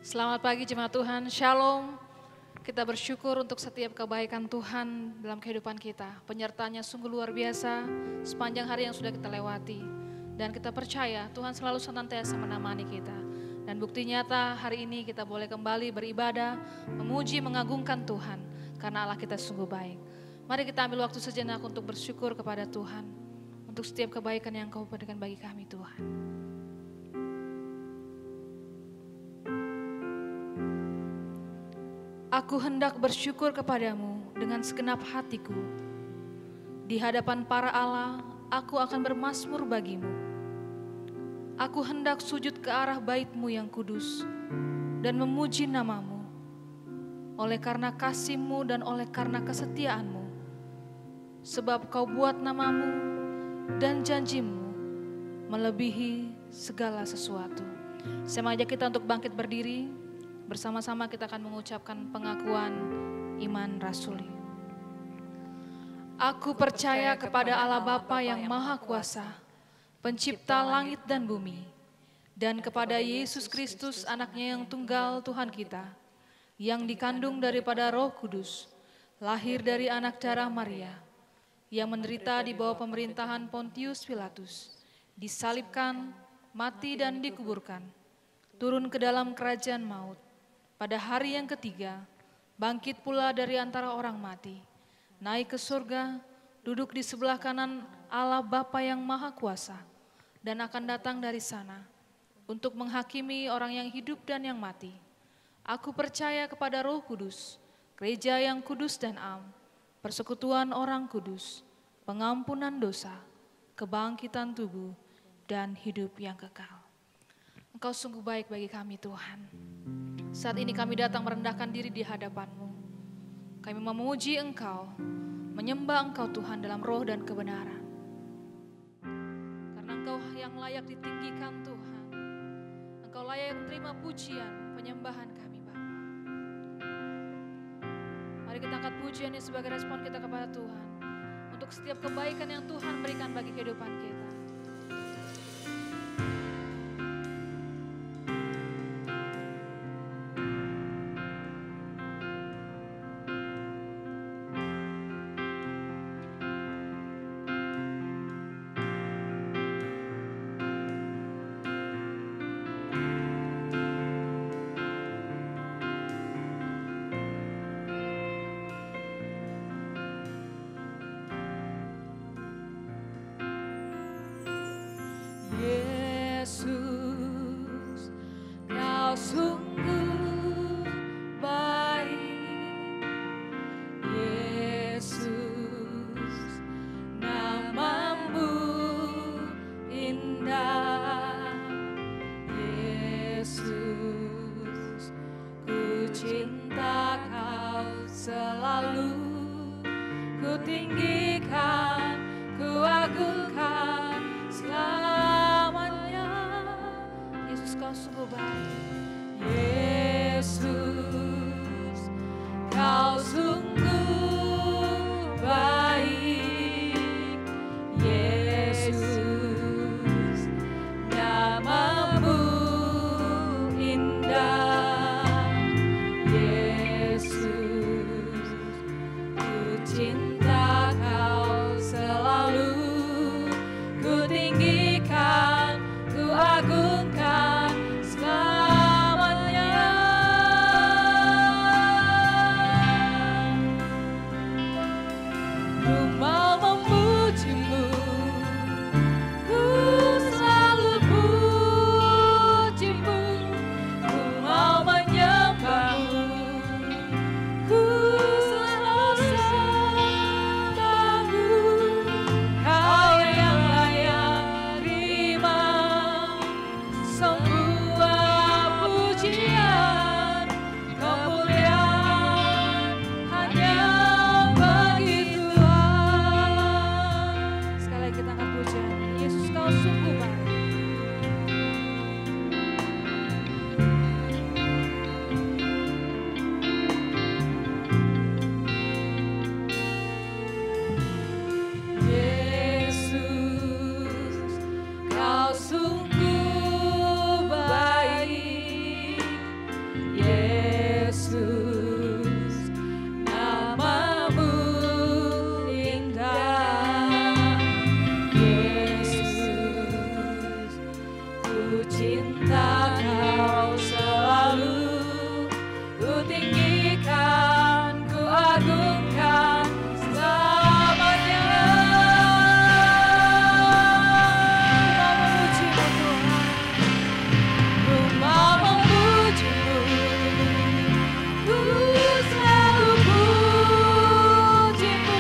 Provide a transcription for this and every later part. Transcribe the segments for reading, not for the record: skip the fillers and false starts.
Selamat pagi jemaat Tuhan, Shalom. Kita bersyukur untuk setiap kebaikan Tuhan dalam kehidupan kita. Penyertaannya sungguh luar biasa sepanjang hari yang sudah kita lewati. Dan kita percaya Tuhan selalu senantiasa menemani kita. Dan bukti nyata hari ini kita boleh kembali beribadah, memuji, mengagungkan Tuhan. Karena Allah kita sungguh baik. Mari kita ambil waktu sejenak untuk bersyukur kepada Tuhan. Untuk setiap kebaikan yang Kau berikan bagi kami Tuhan. Aku hendak bersyukur kepadamu dengan segenap hatiku. Di hadapan para Allah, aku akan bermazmur bagimu. Aku hendak sujud ke arah bait-Mu yang kudus dan memuji nama-Mu. Oleh karena kasih-Mu dan oleh karena kesetiaan-Mu. Sebab Kau buat nama-Mu dan janji-Mu melebihi segala sesuatu. Saya mengajak kita untuk bangkit berdiri. Bersama-sama kita akan mengucapkan pengakuan iman rasuli. Aku percaya kepada Allah Bapa yang Maha Kuasa, Pencipta langit dan bumi, dan kepada Yesus Kristus anaknya yang tunggal Tuhan kita, yang dikandung daripada Roh Kudus, lahir dari anak darah Maria, yang menderita di bawah pemerintahan Pontius Pilatus, disalibkan, mati dan dikuburkan, turun ke dalam kerajaan maut. Pada hari yang ketiga, bangkit pula dari antara orang mati, naik ke surga, duduk di sebelah kanan Allah Bapa yang Maha Kuasa, dan akan datang dari sana untuk menghakimi orang yang hidup dan yang mati. Aku percaya kepada Roh Kudus, gereja yang kudus dan am, persekutuan orang kudus, pengampunan dosa, kebangkitan tubuh, dan hidup yang kekal. Engkau sungguh baik bagi kami Tuhan. Saat ini kami datang merendahkan diri di hadapan-Mu. Kami memuji Engkau, menyembah Engkau Tuhan dalam roh dan kebenaran. Karena Engkau yang layak ditinggikan Tuhan. Engkau layak menerima pujian, penyembahan kami Bapa. Mari kita angkat pujian ini sebagai respon kita kepada Tuhan. Untuk setiap kebaikan yang Tuhan berikan bagi kehidupan kita. Yesus, Kau sungguh baik. Yesus, nama-Mu indah. Yesus, ku cinta Kau selalu. Ku tinggikan, ku agungkan selamanya. Yesus, Kau sungguh baik. Yesus, Kau sungguh baik. Yesus, nama-Mu indah. Yesus, ku cinta Kau selalu. Ku tinggikan, ku agungkan selamanya. cinta Kau selalu ku tinggikan, ku agungkan selamanya. Ku mau memuji-Mu Tuhan, ku selalu puji-Mu,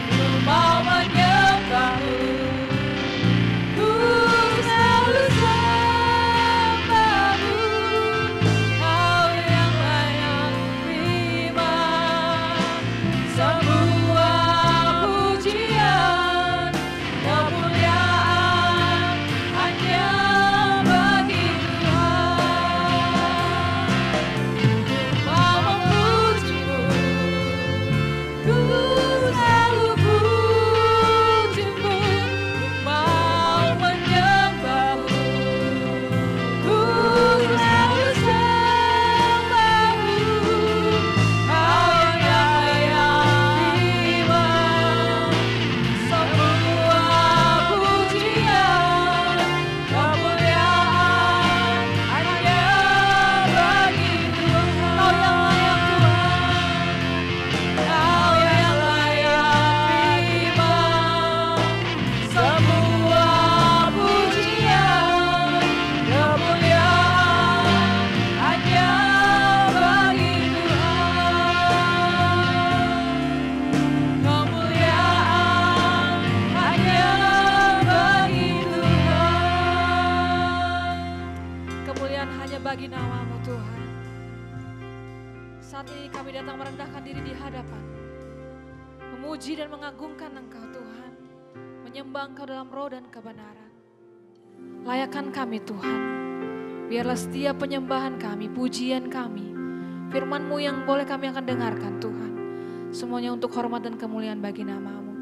ku mau menyembah-Mu, ku selalu sembah-Mu. Kau yang layak terima semua pujian, kemuliaan hanya bagi Tuhan. Mau memuji-Mu, ku selalu puji-Mu, mau menyembah-Mu, ku selalu sembah-Mu. Kau yang layak terima semua pujian, kemuliaan hanya bagi Tuhan. Kau yang layak Tuhan, Kau yang layak terima semua pujian, kemuliaan hanya bagi Tuhan. Kemuliaan hanya bagi Tuhan. Kemuliaan hanya bagi nama-Mu Tuhan. Saat ini kami datang merendahkan diri di hadapan, memuji dan mengagungkan Engkau Tuhan, menyembah Engkau dalam roh dan kebenaran. Layakan kami Tuhan, biarlah setiap penyembahan kami, pujian kami, firman-Mu yang boleh kami akan dengarkan Tuhan, semuanya untuk hormat dan kemuliaan bagi nama-Mu.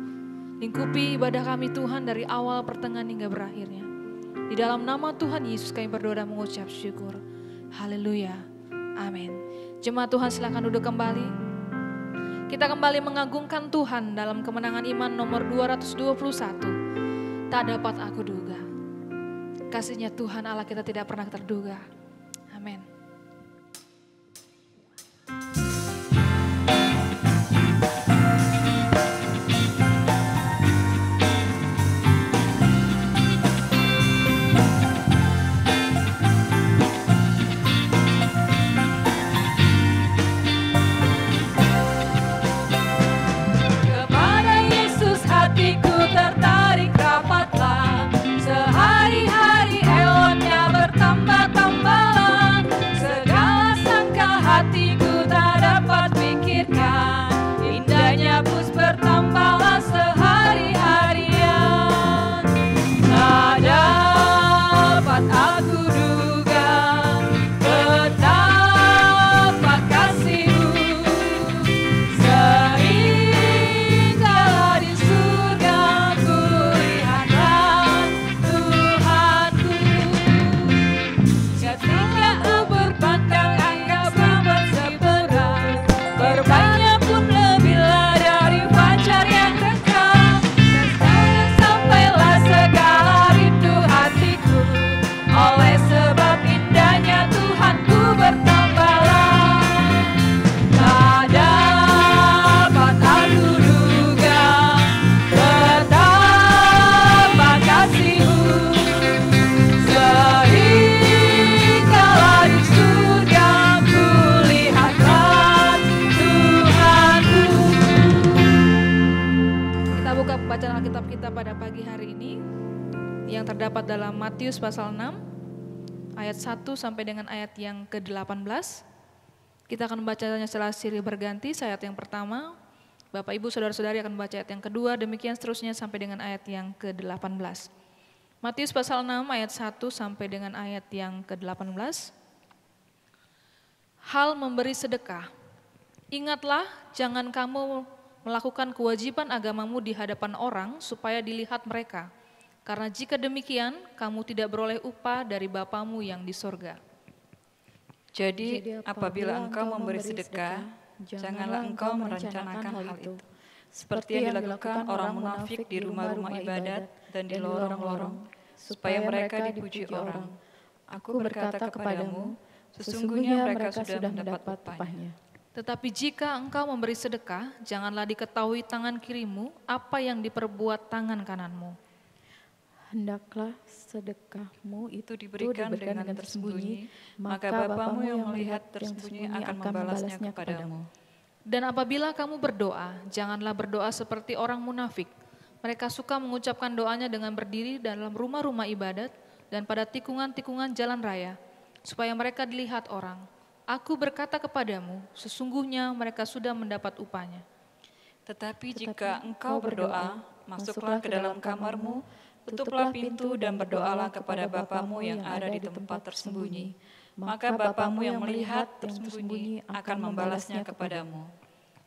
Lingkupi ibadah kami Tuhan dari awal, pertengahan hingga berakhirnya. Di dalam nama Tuhan Yesus kami berdoa dan mengucap syukur. Haleluya. Amin. Jemaat Tuhan silakan duduk kembali. Kita kembali mengagungkan Tuhan dalam kemenangan iman nomor 221. Tak dapat aku duga. Kasihnya Tuhan Allah kita tidak pernah terduga. Amin. Kepada Yesus hatiku tertarik rapatlah, sehari-hari eloknya bertambah-tambahlah, segala sangka hatiku tak dapat pikirkan, indahnya pus bertambahlah sehari-harian. Tak dapat aku duga betapa kasih-Mu, sehinggalah di surga ku lihatlah Tuhanku. Ketika berpandang anggap bersempurna, berbanya pun lebihlah dari fajar yang kekal. Dan sampailah segala rindu hatiku, oleh sebab indahnya Tuhanku bertambahlah. Tak dapat aku duga betapa kasih-Mu, sehinggalah di surga ku lihatlah Tuhanku. Kita buka pembacaan Alkitab kita pada pagi hari ini yang terdapat dalam Matius pasal 6 ayat 1 sampai dengan ayat yang ke-18. Kita akan membacanya secara silih berganti. Ayat yang pertama, Bapak Ibu Saudara-saudari akan membaca ayat yang kedua, demikian seterusnya sampai dengan ayat yang ke-18. Matius pasal 6 ayat 1 sampai dengan ayat yang ke-18. Hal memberi sedekah. Ingatlah, jangan kamu melakukan kewajiban agamamu di hadapan orang supaya dilihat mereka. Karena jika demikian, kamu tidak beroleh upah dari Bapamu yang di sorga. Jadi apabila engkau memberi sedekah, janganlah engkau merencanakan hal itu, seperti yang dilakukan orang munafik di rumah-rumah ibadat dan di lorong-lorong, supaya mereka dipuji orang. Aku berkata kepadamu, sesungguhnya mereka sudah mendapat upahnya. Tetapi jika engkau memberi sedekah, janganlah diketahui tangan kirimu apa yang diperbuat tangan kananmu. Hendaklah sedekahmu itu diberikan dengan tersembunyi, maka Bapamu yang melihat tersembunyi akan membalasnya kepadamu. Dan apabila kamu berdoa, janganlah berdoa seperti orang munafik. Mereka suka mengucapkan doanya dengan berdiri dalam rumah-rumah ibadat dan pada tikungan-tikungan jalan raya, supaya mereka dilihat orang. Aku berkata kepadamu, sesungguhnya mereka sudah mendapat upahnya. Tetapi jika engkau berdoa, masuklah ke dalam kamarmu, tutuplah pintu dan berdoalah kepada Bapamu yang ada di tempat tersembunyi. Maka Bapamu yang melihat tersembunyi akan membalasnya kepadamu.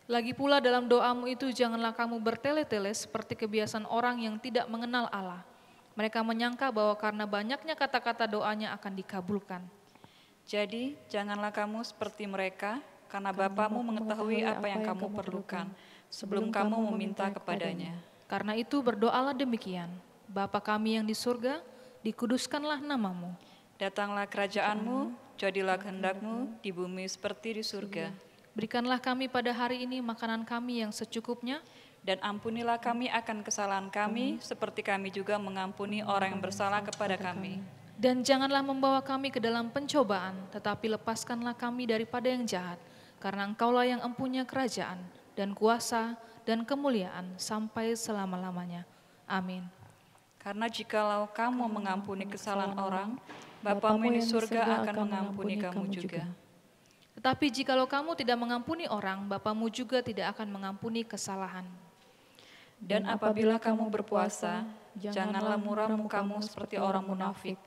Lagi pula dalam doamu itu janganlah kamu bertele-tele seperti kebiasaan orang yang tidak mengenal Allah. Mereka menyangka bahwa karena banyaknya kata-kata doanya akan dikabulkan. Jadi janganlah kamu seperti mereka, karena Bapamu mengetahui apa yang kamu perlukan sebelum kamu meminta kepadanya. Karena itu berdoalah demikian, Bapa kami yang di surga, dikuduskanlah namamu. Datanglah kerajaanmu, jadilah kehendakmu di bumi seperti di surga. Berikanlah kami pada hari ini makanan kami yang secukupnya, dan ampunilah kami akan kesalahan kami, seperti kami juga mengampuni orang yang bersalah kepada kami. Dan janganlah membawa kami ke dalam pencobaan, tetapi lepaskanlah kami daripada yang jahat, karena Engkaulah yang empunya kerajaan, dan kuasa, dan kemuliaan, sampai selama-lamanya. Amin. Karena jikalau kamu mengampuni kesalahan orang, Bapamu yang di surga akan mengampuni kamu juga. Tetapi jikalau kamu tidak mengampuni orang, Bapamu juga tidak akan mengampuni kesalahan. Dan apabila kamu berpuasa, janganlah muram mukamu seperti orang munafik.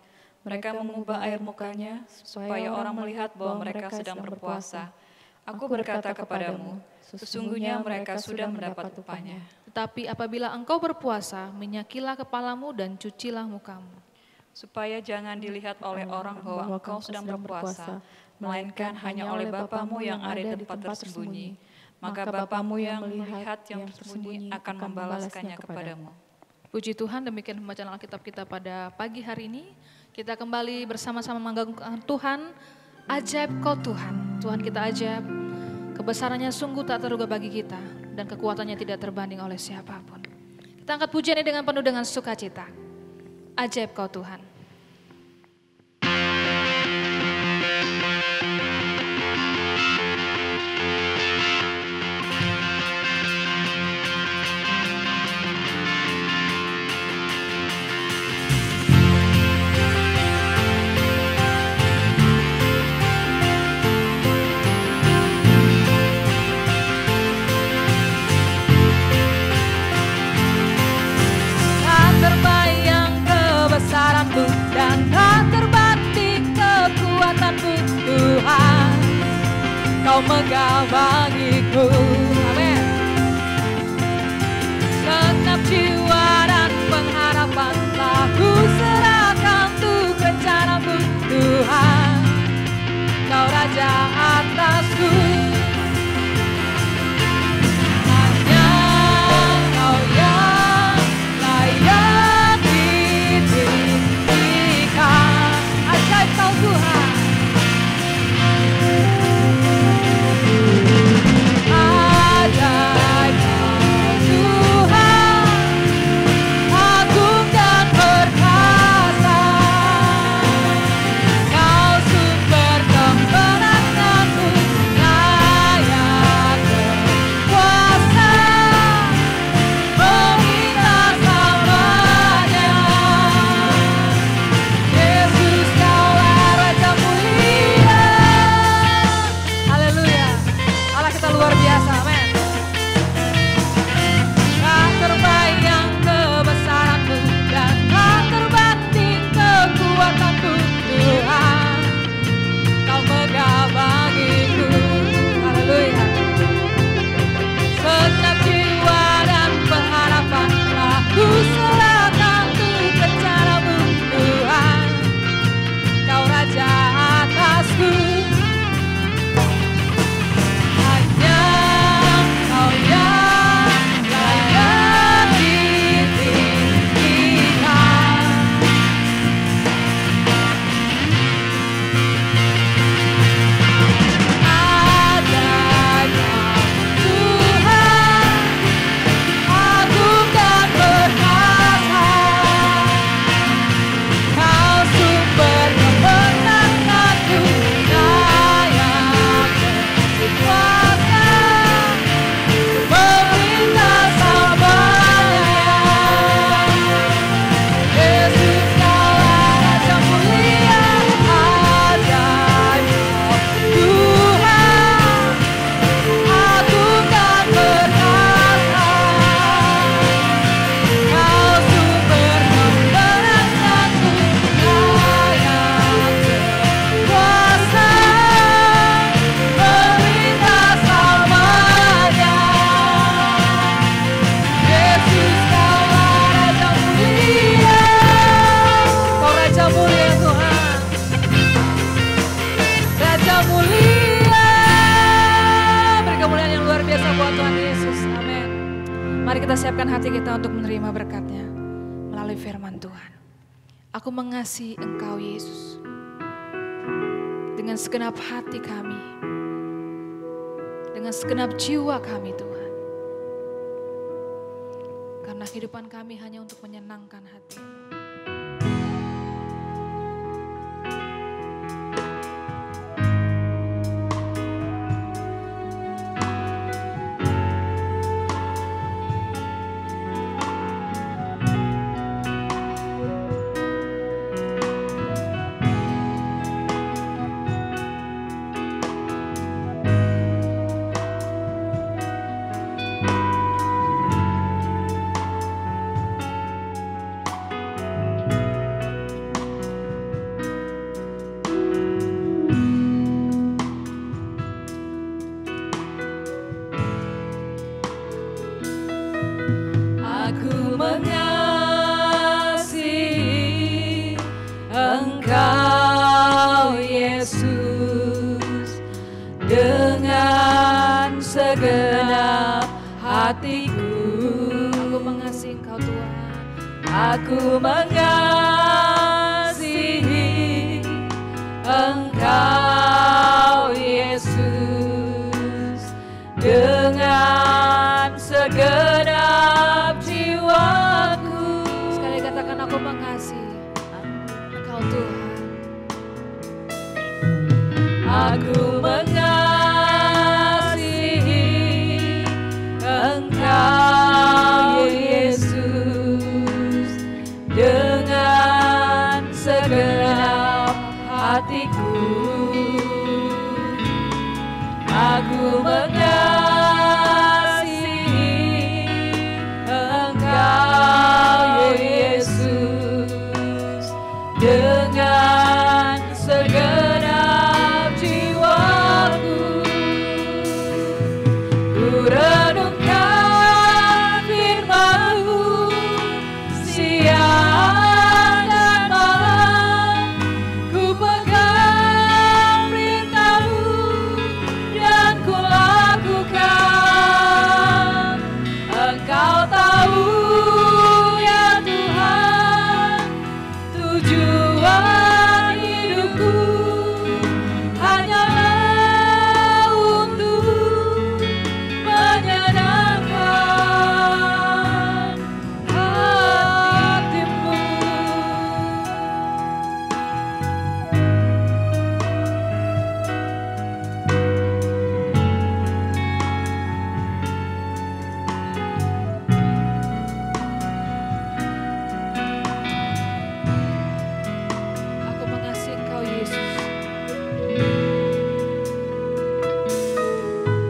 Mereka mengubah air mukanya supaya orang melihat bahwa mereka sedang berpuasa. Aku berkata kepadamu, sesungguhnya mereka sudah mendapat upahnya. Tetapi apabila engkau berpuasa, minyakilah kepalamu dan cucilah mukamu. Supaya jangan dilihat oleh orang bahwa engkau sedang berpuasa, melainkan hanya oleh Bapamu yang ada di tempat tersembunyi. Maka Bapamu yang melihat yang tersembunyi akan membalaskannya kepadamu. Puji Tuhan, demikian pembacaan Alkitab kita pada pagi hari ini. Kita kembali bersama-sama menggagungkan Tuhan. Ajaib Kau Tuhan, Tuhan kita ajaib. Kebesarannya sungguh tak terduga bagi kita dan kekuatannya tidak terbanding oleh siapapun. Kita angkat pujian ini dengan penuh dengan sukacita. Ajaib Kau Tuhan. Dan tak terbanding kekuatanmu Tuhan, Kau megah bagiku. Amin. Segenap jiwa dan pengharapan telah ku serahkan untuk rencanamu Tuhan, Kau Raja atasku. Hanya Kau yang layak diberikan. Ajaib Kau Tuhan. kita siapkan hati kita untuk menerima berkat-Nya melalui firman Tuhan. Aku mengasihi Engkau Yesus dengan segenap hati kami, dengan segenap jiwa kami Tuhan. Karena kehidupan kami hanya untuk menyenangkan hati-Mu. Aku mengasihi Engkau Yesus dengan segenap jiwaku. Sekali katakan, aku mengasihi Engkau Tuhan. Aku mengasihi Engkau Yesus dengan segenap hatiku. Aku mengasihi Engkau Yesus dengan segenap jiwaku. Ku renungkan firman-Mu siang dan malam, ku pegang perintah-Mu dan ku lakukan. Engkau tahu ya Tuhan, tujuan hidupku hanyalah untuk menyenangkan hati-Mu. Aku mengasihi Engkau Yesus.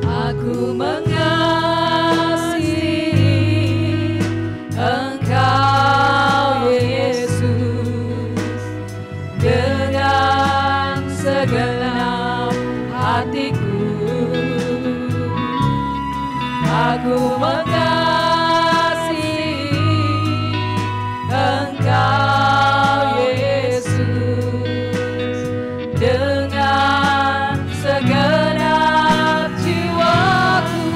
Aku mengasihi Engkau Yesus dengan segenap hatiku. Aku mengasihi Engkau Yesus dengan segenap jiwaku.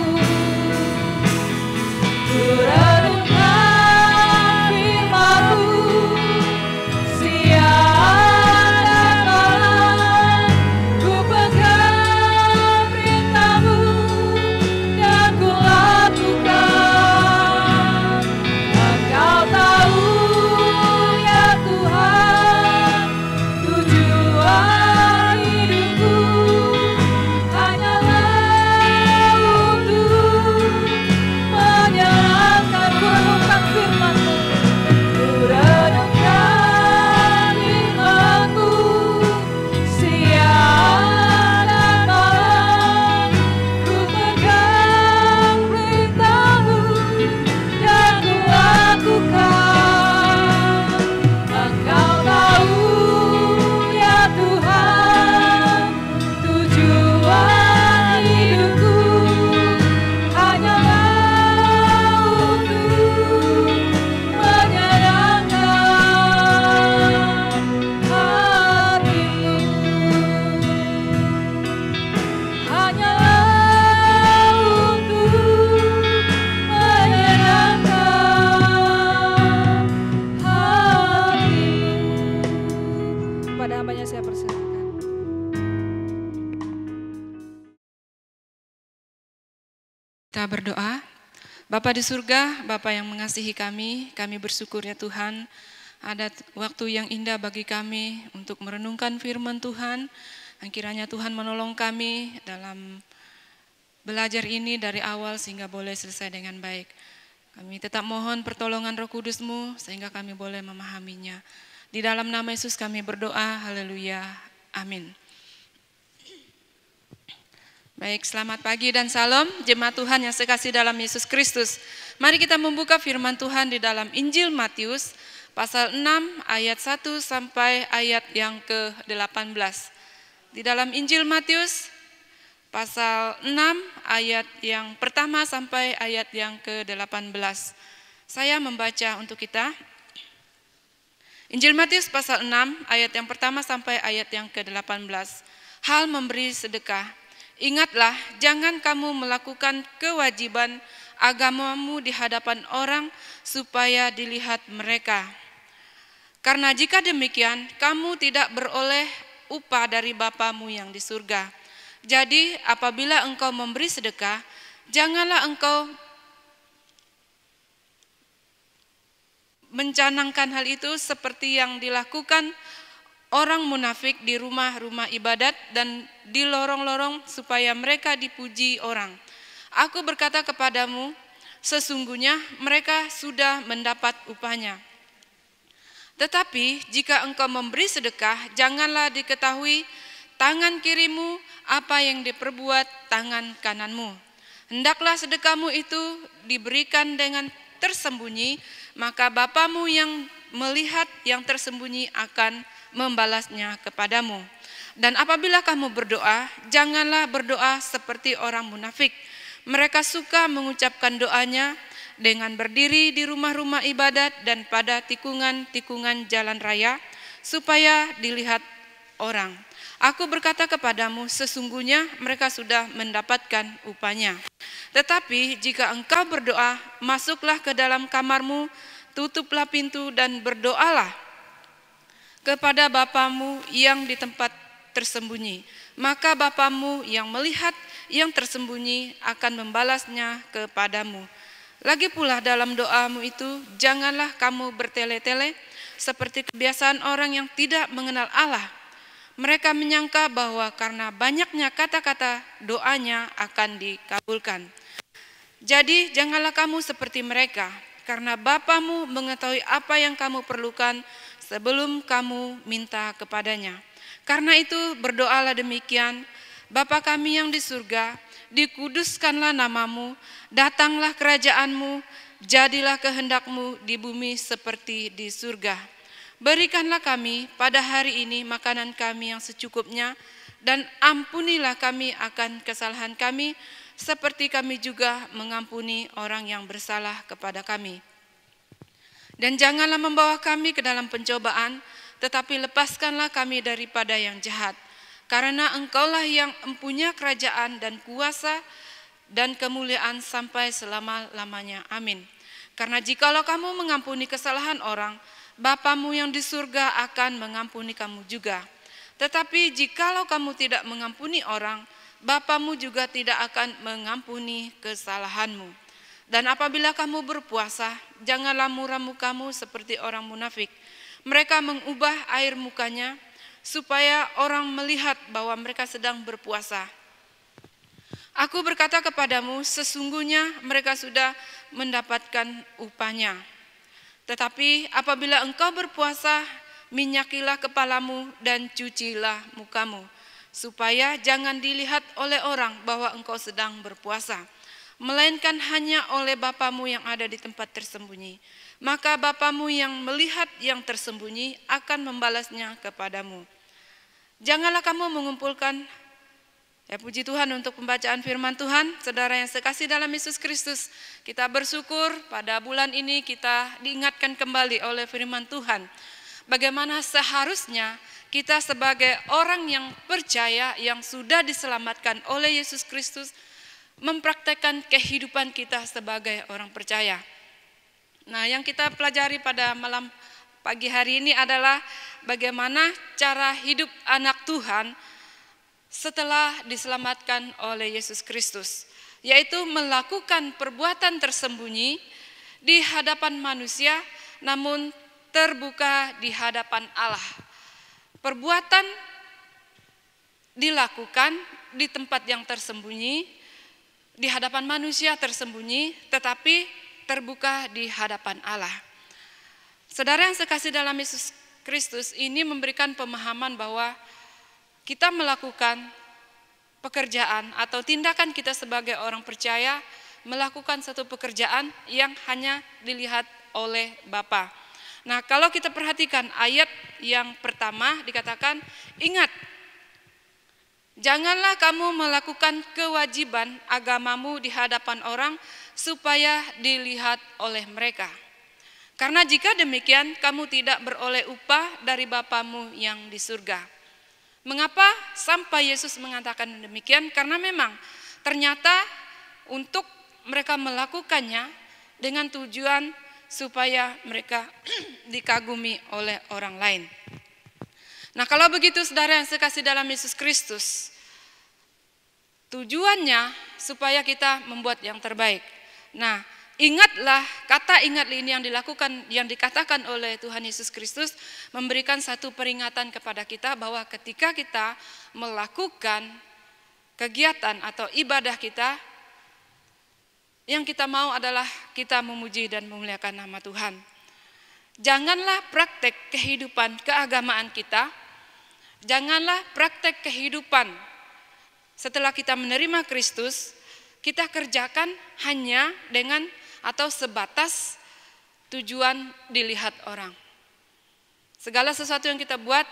Ku renungkan firman-Mu siang dan malam, ku pegang perintah-Mu dan ku lakukan. Engkau tahu ya Tuhan, tujuan Kita berdoa. Bapa di surga, Bapa yang mengasihi kami bersyukur ya Tuhan, ada waktu yang indah bagi kami untuk merenungkan firman Tuhan. Dan kiranya Tuhan menolong kami dalam belajar ini dari awal sehingga boleh selesai dengan baik. Kami tetap mohon pertolongan Roh Kudus-Mu sehingga kami boleh memahaminya. Di dalam nama Yesus kami berdoa, haleluya, amin. Baik, selamat pagi dan salam jemaat Tuhan yang sekasih dalam Yesus Kristus. Mari kita membuka firman Tuhan di dalam Injil Matius pasal 6 ayat 1 sampai ayat yang ke-18. Di dalam Injil Matius pasal 6 ayat yang pertama sampai ayat yang ke-18. Saya membaca untuk kita. Injil Matius pasal 6 ayat yang pertama sampai ayat yang ke-18. Hal memberi sedekah. Ingatlah, jangan kamu melakukan kewajiban agamamu di hadapan orang supaya dilihat mereka. Karena jika demikian, kamu tidak beroleh upah dari Bapamu yang di surga. Jadi apabila engkau memberi sedekah, janganlah engkau mencanangkan hal itu seperti yang dilakukan orang munafik di rumah-rumah ibadat dan di lorong-lorong supaya mereka dipuji orang. Aku berkata kepadamu, sesungguhnya mereka sudah mendapat upahnya. Tetapi jika engkau memberi sedekah, janganlah diketahui tangan kirimu apa yang diperbuat tangan kananmu. Hendaklah sedekahmu itu diberikan dengan tersembunyi, maka Bapamu yang melihat yang tersembunyi akan membalasnya kepadamu. Dan apabila kamu berdoa, janganlah berdoa seperti orang munafik. Mereka suka mengucapkan doanya dengan berdiri di rumah-rumah ibadat dan pada tikungan-tikungan jalan raya, supaya dilihat orang. Aku berkata kepadamu, sesungguhnya mereka sudah mendapatkan upahnya. Tetapi jika engkau berdoa, masuklah ke dalam kamarmu, tutuplah pintu dan berdoalah kepada Bapamu yang di tempat tersembunyi. Maka Bapamu yang melihat yang tersembunyi akan membalasnya kepadamu. Lagi pula dalam doamu itu, janganlah kamu bertele-tele seperti kebiasaan orang yang tidak mengenal Allah. Mereka menyangka bahwa karena banyaknya kata-kata doanya akan dikabulkan. Jadi janganlah kamu seperti mereka, karena Bapamu mengetahui apa yang kamu perlukan sebelum kamu minta kepadanya. Karena itu berdoalah demikian, Bapa kami yang di surga, dikuduskanlah namamu, datanglah kerajaanmu, jadilah kehendakmu di bumi seperti di surga. Berikanlah kami pada hari ini makanan kami yang secukupnya, dan ampunilah kami akan kesalahan kami, seperti kami juga mengampuni orang yang bersalah kepada kami. Dan janganlah membawa kami ke dalam pencobaan, tetapi lepaskanlah kami daripada yang jahat. Karena engkaulah yang empunya kerajaan dan kuasa dan kemuliaan sampai selama-lamanya. Amin. Karena jikalau kamu mengampuni kesalahan orang, Bapamu yang di surga akan mengampuni kamu juga. Tetapi jikalau kamu tidak mengampuni orang, Bapamu juga tidak akan mengampuni kesalahanmu. Dan apabila kamu berpuasa, janganlah muram mukamu seperti orang munafik. Mereka mengubah air mukanya supaya orang melihat bahwa mereka sedang berpuasa. Aku berkata kepadamu, sesungguhnya mereka sudah mendapatkan upahnya. Tetapi apabila engkau berpuasa, minyakilah kepalamu dan cucilah mukamu, supaya jangan dilihat oleh orang bahwa engkau sedang berpuasa, melainkan hanya oleh Bapamu yang ada di tempat tersembunyi. Maka Bapamu yang melihat yang tersembunyi akan membalasnya kepadamu. Janganlah kamu mengumpulkan, ya puji Tuhan untuk pembacaan firman Tuhan. Saudara yang sekasih dalam Yesus Kristus, kita bersyukur pada bulan ini kita diingatkan kembali oleh firman Tuhan. Bagaimana seharusnya kita sebagai orang yang percaya, yang sudah diselamatkan oleh Yesus Kristus, mempraktekkan kehidupan kita sebagai orang percaya. Nah, yang kita pelajari pada malam pagi hari ini adalah bagaimana cara hidup anak Tuhan setelah diselamatkan oleh Yesus Kristus. yaitu melakukan perbuatan tersembunyi di hadapan manusia, namun terbuka di hadapan Allah. Perbuatan dilakukan di tempat yang tersembunyi, di hadapan manusia tersembunyi, tetapi terbuka di hadapan Allah. Saudara yang sekasih dalam Yesus Kristus, ini memberikan pemahaman bahwa kita melakukan pekerjaan atau tindakan kita sebagai orang percaya, melakukan satu pekerjaan yang hanya dilihat oleh Bapa. Nah, kalau kita perhatikan ayat yang pertama dikatakan, ingat, janganlah kamu melakukan kewajiban agamamu di hadapan orang supaya dilihat oleh mereka. Karena jika demikian, kamu tidak beroleh upah dari Bapamu yang di surga. Mengapa sampai Yesus mengatakan demikian? Karena memang ternyata untuk mereka melakukannya dengan tujuan supaya mereka dikagumi oleh orang lain. Nah, kalau begitu saudara yang sekasih dalam Yesus Kristus, tujuannya supaya kita membuat yang terbaik. Nah, ingatlah, kata ingatlah ini yang dikatakan oleh Tuhan Yesus Kristus memberikan satu peringatan kepada kita bahwa ketika kita melakukan kegiatan atau ibadah kita, yang kita mau adalah kita memuji dan memuliakan nama Tuhan. Janganlah praktek kehidupan keagamaan kita, janganlah praktek kehidupan setelah kita menerima Kristus, kita kerjakan hanya dengan atau sebatas tujuan dilihat orang. Segala sesuatu yang kita buat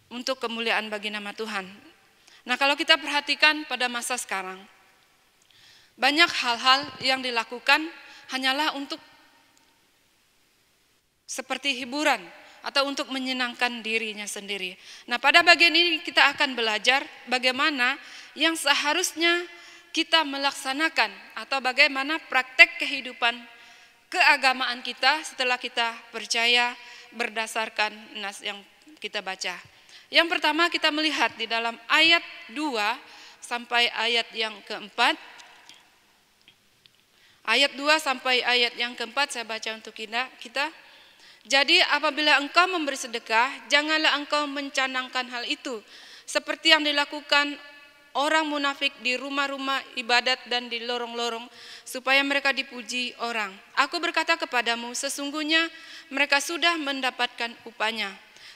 untuk kemuliaan bagi nama Tuhan. Nah, kalau kita perhatikan pada masa sekarang, banyak hal-hal yang dilakukan hanyalah untuk seperti hiburan atau untuk menyenangkan dirinya sendiri. Nah, pada bagian ini kita akan belajar bagaimana yang seharusnya kita melaksanakan atau bagaimana praktek kehidupan keagamaan kita setelah kita percaya berdasarkan nas yang kita baca. Yang pertama kita melihat di dalam ayat 2 sampai ayat yang keempat. Ayat 2 sampai ayat yang keempat saya baca untuk kita. Jadi apabila engkau memberi sedekah, janganlah engkau mencanangkan hal itu, seperti yang dilakukan orang munafik di rumah-rumah ibadat dan di lorong-lorong, supaya mereka dipuji orang. Aku berkata kepadamu, sesungguhnya mereka sudah mendapatkan upahnya.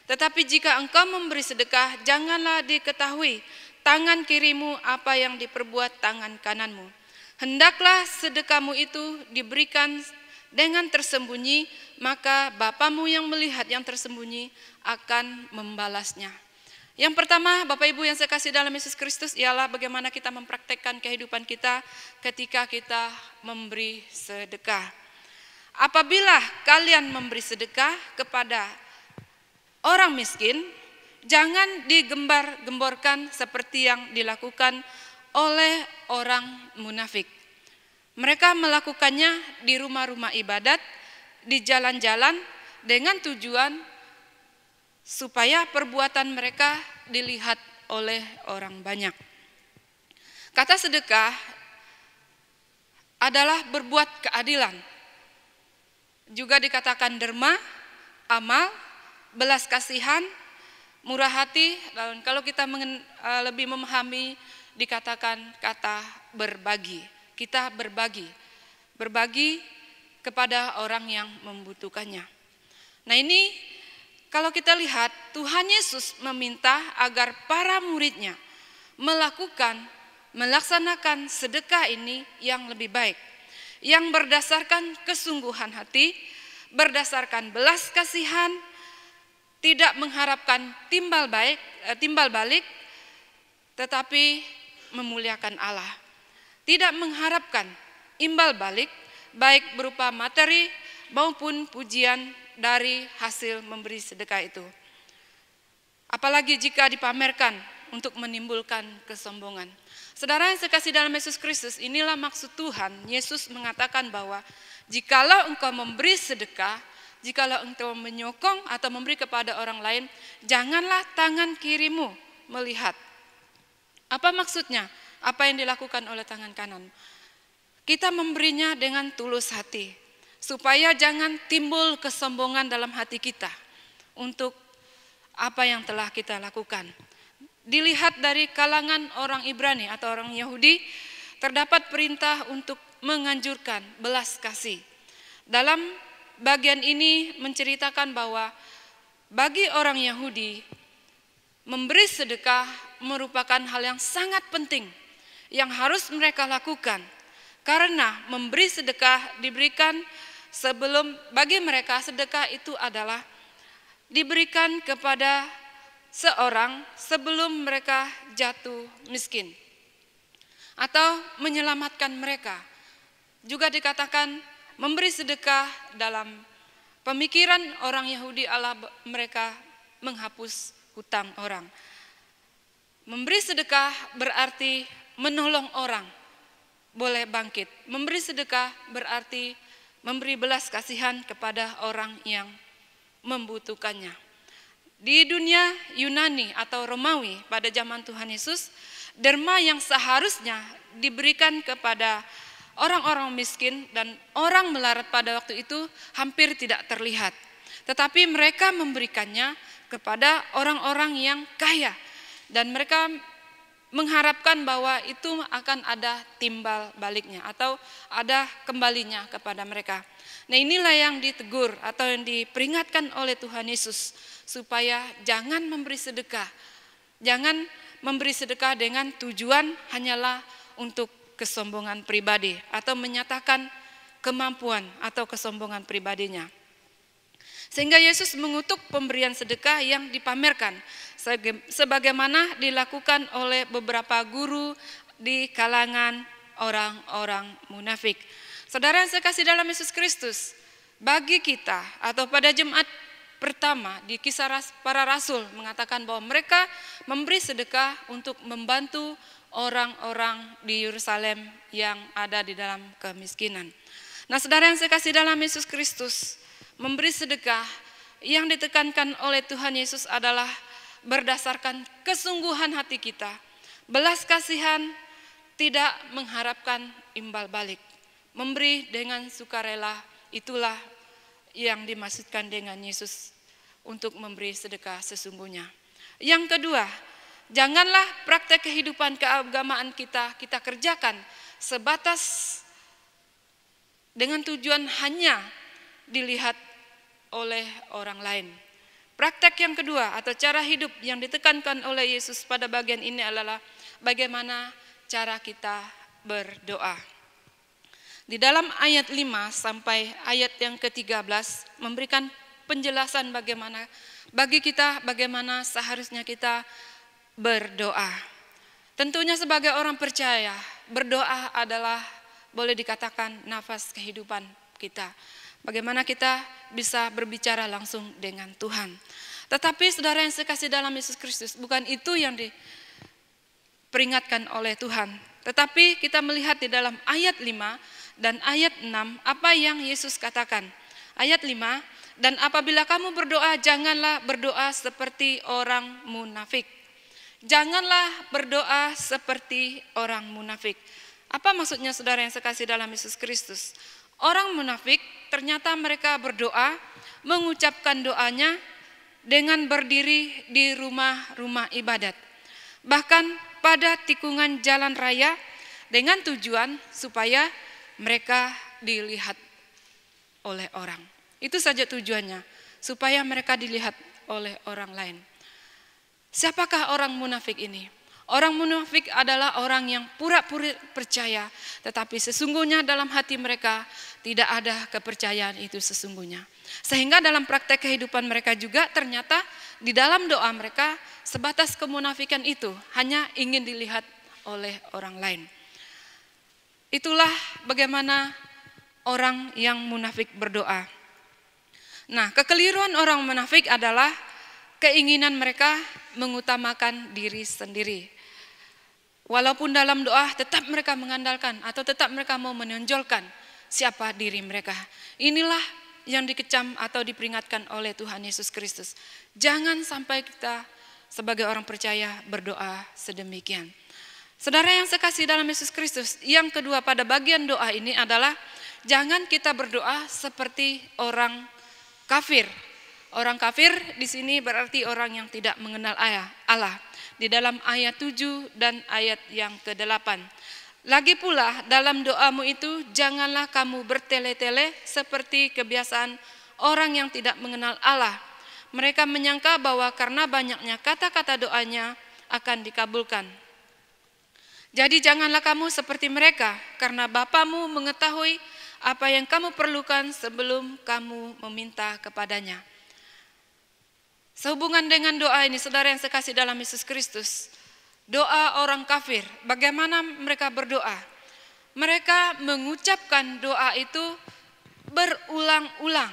Tetapi jika engkau memberi sedekah, janganlah diketahui tangan kirimu apa yang diperbuat tangan kananmu. Hendaklah sedekahmu itu diberikan dengan tersembunyi, maka Bapamu yang melihat yang tersembunyi akan membalasnya. Yang pertama, Bapak Ibu yang saya kasih dalam Yesus Kristus, ialah bagaimana kita mempraktekkan kehidupan kita ketika kita memberi sedekah. Apabila kalian memberi sedekah kepada orang miskin, jangan digembar-gemborkan seperti yang dilakukan oleh orang munafik. Mereka melakukannya di rumah-rumah ibadat, di jalan-jalan dengan tujuan supaya perbuatan mereka dilihat oleh orang banyak. Kata sedekah adalah berbuat keadilan. Juga dikatakan derma, amal, belas kasihan, murah hati, dan kalau kita lebih memahami dikatakan kata berbagi. Kita berbagi kepada orang yang membutuhkannya. Nah, ini kalau kita lihat, Tuhan Yesus meminta agar para muridnya melaksanakan sedekah ini yang lebih baik, yang berdasarkan kesungguhan hati, berdasarkan belas kasihan, tidak mengharapkan timbal balik, tetapi memuliakan Allah. Tidak mengharapkan imbal balik, baik berupa materi maupun pujian dari hasil memberi sedekah itu. Apalagi jika dipamerkan untuk menimbulkan kesombongan. Saudara yang sekasih dalam Yesus Kristus, inilah maksud Tuhan. Yesus mengatakan bahwa jikalau engkau memberi sedekah, jikalau engkau menyokong atau memberi kepada orang lain, janganlah tangan kirimu melihat. Apa maksudnya? apa yang dilakukan oleh tangan kanan. Kita memberinya dengan tulus hati, supaya jangan timbul kesombongan dalam hati kita untuk apa yang telah kita lakukan. Dilihat dari kalangan orang Ibrani atau orang Yahudi, terdapat perintah untuk menganjurkan belas kasih. Dalam bagian ini menceritakan bahwa bagi orang Yahudi, memberi sedekah merupakan hal yang sangat penting yang harus mereka lakukan. Karena memberi sedekah diberikan sebelum, bagi mereka sedekah itu adalah diberikan kepada seorang sebelum mereka jatuh miskin atau menyelamatkan mereka. Juga dikatakan memberi sedekah dalam pemikiran orang Yahudi adalah mereka menghapus hutang orang. Memberi sedekah berarti menolong orang boleh bangkit. Memberi sedekah berarti memberi belas kasihan kepada orang yang membutuhkannya. Di dunia Yunani atau Romawi pada zaman Tuhan Yesus, derma yang seharusnya diberikan kepada orang-orang miskin dan orang melarat pada waktu itu hampir tidak terlihat. Tetapi mereka memberikannya kepada orang-orang yang kaya, dan mereka mengharapkan bahwa itu akan ada timbal baliknya atau ada kembalinya kepada mereka. Nah, inilah yang ditegur atau yang diperingatkan oleh Tuhan Yesus, supaya jangan memberi sedekah. Jangan memberi sedekah dengan tujuan hanyalah untuk kesombongan pribadi atau menyatakan kemampuan atau kesombongan pribadinya. Sehingga Yesus mengutuk pemberian sedekah yang dipamerkan, sebagaimana dilakukan oleh beberapa guru di kalangan orang-orang munafik. Saudara yang saya kasih dalam Yesus Kristus, bagi kita atau pada Jumat pertama di Kisah Para Rasul mengatakan bahwa mereka memberi sedekah untuk membantu orang-orang di Yerusalem yang ada di dalam kemiskinan. Nah, saudara yang saya kasih dalam Yesus Kristus, memberi sedekah yang ditekankan oleh Tuhan Yesus adalah berdasarkan kesungguhan hati kita. Belas kasihan, tidak mengharapkan imbal balik. Memberi dengan sukarela, itulah yang dimaksudkan dengan Yesus untuk memberi sedekah sesungguhnya. Yang kedua, janganlah praktek kehidupan keagamaan kita kerjakan sebatas dengan tujuan hanya dilihat oleh orang lain. Praktek yang kedua atau cara hidup yang ditekankan oleh Yesus pada bagian ini adalah bagaimana cara kita berdoa. Di dalam ayat 5 sampai ayat yang ke-13 memberikan penjelasan bagaimana seharusnya kita berdoa. Tentunya sebagai orang percaya, berdoa adalah boleh dikatakan nafas kehidupan kita. Bagaimana kita bisa berbicara langsung dengan Tuhan. Tetapi saudara yang saya kasih dalam Yesus Kristus, bukan itu yang diperingatkan oleh Tuhan. Tetapi kita melihat di dalam ayat 5 dan ayat 6 apa yang Yesus katakan. Ayat 5, dan apabila kamu berdoa, janganlah berdoa seperti orang munafik. Janganlah berdoa seperti orang munafik. Apa maksudnya saudara yang saya kasih dalam Yesus Kristus? Orang munafik ternyata mereka berdoa, mengucapkan doanya dengan berdiri di rumah-rumah ibadat. Bahkan pada tikungan jalan raya dengan tujuan supaya mereka dilihat oleh orang. Itu saja tujuannya, supaya mereka dilihat oleh orang lain. Siapakah orang munafik ini? Orang munafik adalah orang yang pura-pura percaya, tetapi sesungguhnya dalam hati mereka tidak ada kepercayaan itu sesungguhnya. Sehingga dalam praktek kehidupan mereka juga ternyata di dalam doa mereka sebatas kemunafikan itu hanya ingin dilihat oleh orang lain. Itulah bagaimana orang yang munafik berdoa. Nah, kekeliruan orang munafik adalah keinginan mereka mengutamakan diri sendiri. Walaupun dalam doa tetap mereka mengandalkan atau tetap mereka mau menonjolkan siapa diri mereka. Inilah yang dikecam atau diperingatkan oleh Tuhan Yesus Kristus. Jangan sampai kita sebagai orang percaya berdoa sedemikian. Saudara yang sekasih dalam Yesus Kristus, yang kedua pada bagian doa ini adalah jangan kita berdoa seperti orang kafir. Orang kafir di sini berarti orang yang tidak mengenal Allah. Di dalam ayat 7 dan ayat yang ke-8. Lagi pula dalam doamu itu janganlah kamu bertele-tele seperti kebiasaan orang yang tidak mengenal Allah. Mereka menyangka bahwa karena banyaknya kata-kata doanya akan dikabulkan. Jadi janganlah kamu seperti mereka, karena Bapamu mengetahui apa yang kamu perlukan sebelum kamu meminta kepadanya. Sehubungan dengan doa ini, saudara yang sekasih dalam Yesus Kristus, doa orang kafir, bagaimana mereka berdoa? Mereka mengucapkan doa itu berulang-ulang.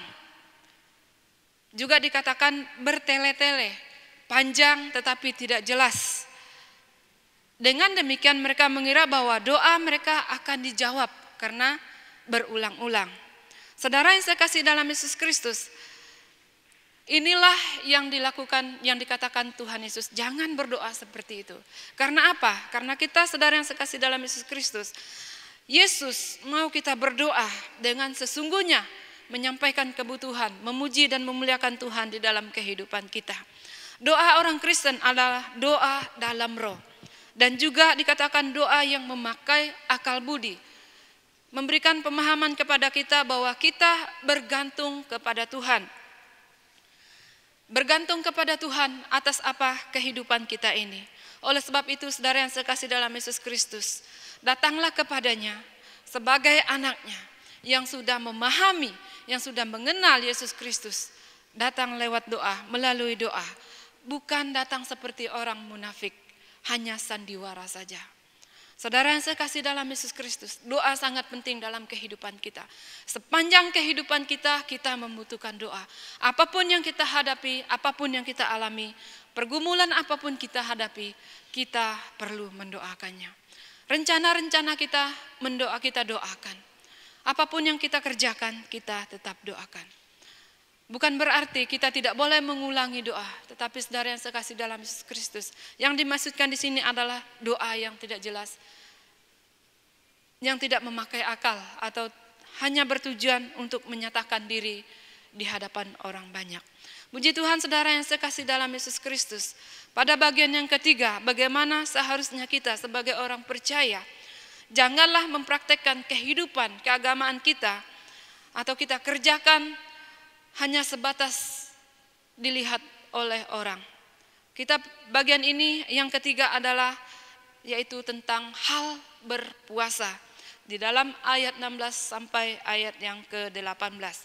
Juga dikatakan bertele-tele, panjang tetapi tidak jelas. Dengan demikian mereka mengira bahwa doa mereka akan dijawab karena berulang-ulang. Saudara yang saya kasih dalam Yesus Kristus, inilah yang dilakukan, yang dikatakan Tuhan Yesus, jangan berdoa seperti itu. Karena apa? Karena kita, saudara yang saya kasih dalam Yesus Kristus, Yesus mau kita berdoa dengan sesungguhnya, menyampaikan kebutuhan, memuji dan memuliakan Tuhan di dalam kehidupan kita. Doa orang Kristen adalah doa dalam roh. Dan juga dikatakan doa yang memakai akal budi. Memberikan pemahaman kepada kita bahwa kita bergantung kepada Tuhan. Bergantung kepada Tuhan atas apa kehidupan kita ini. Oleh sebab itu saudara yang saya kasih dalam Yesus Kristus, datanglah kepadanya sebagai anaknya yang sudah memahami, yang sudah mengenal Yesus Kristus. Datang lewat doa, melalui doa. Bukan datang seperti orang munafik. Hanya sandiwara saja. Saudara yang saya kasih dalam Yesus Kristus, doa sangat penting dalam kehidupan kita. Sepanjang kehidupan kita, kita membutuhkan doa. Apapun yang kita hadapi, apapun yang kita alami, pergumulan apapun kita hadapi, kita perlu mendoakannya. Rencana-rencana kita, kita doakan. Apapun yang kita kerjakan, kita tetap doakan. Bukan berarti kita tidak boleh mengulangi doa, tetapi saudara yang saya kasih dalam Yesus Kristus, yang dimaksudkan di sini adalah doa yang tidak jelas, yang tidak memakai akal atau hanya bertujuan untuk menyatakan diri di hadapan orang banyak. Puji Tuhan saudara yang saya kasih dalam Yesus Kristus. Pada bagian yang ketiga, bagaimana seharusnya kita sebagai orang percaya, janganlah mempraktekkan kehidupan keagamaan kita atau kita kerjakan hanya sebatas dilihat oleh orang. Kita bagian ini yang ketiga adalah yaitu tentang hal berpuasa. Di dalam ayat 16 sampai ayat yang ke-18.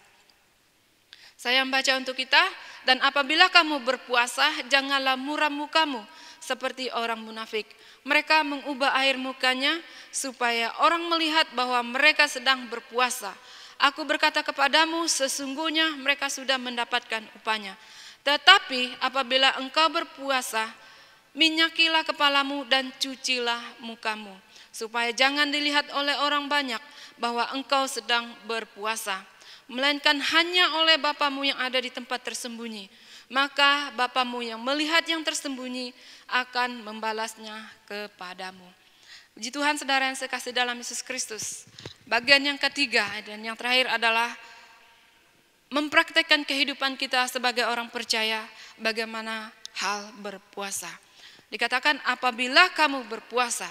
Saya membaca untuk kita, dan apabila kamu berpuasa, janganlah muram mukamu seperti orang munafik. Mereka mengubah air mukanya supaya orang melihat bahwa mereka sedang berpuasa. Aku berkata kepadamu, sesungguhnya mereka sudah mendapatkan upahnya. Tetapi apabila engkau berpuasa, minyakilah kepalamu dan cucilah mukamu, supaya jangan dilihat oleh orang banyak bahwa engkau sedang berpuasa, melainkan hanya oleh Bapamu yang ada di tempat tersembunyi. Maka Bapamu yang melihat yang tersembunyi akan membalasnya kepadamu. Puji Tuhan saudara yang saya kasih dalam Yesus Kristus. Bagian yang ketiga dan yang terakhir adalah mempraktekkan kehidupan kita sebagai orang percaya bagaimana hal berpuasa. Dikatakan apabila kamu berpuasa.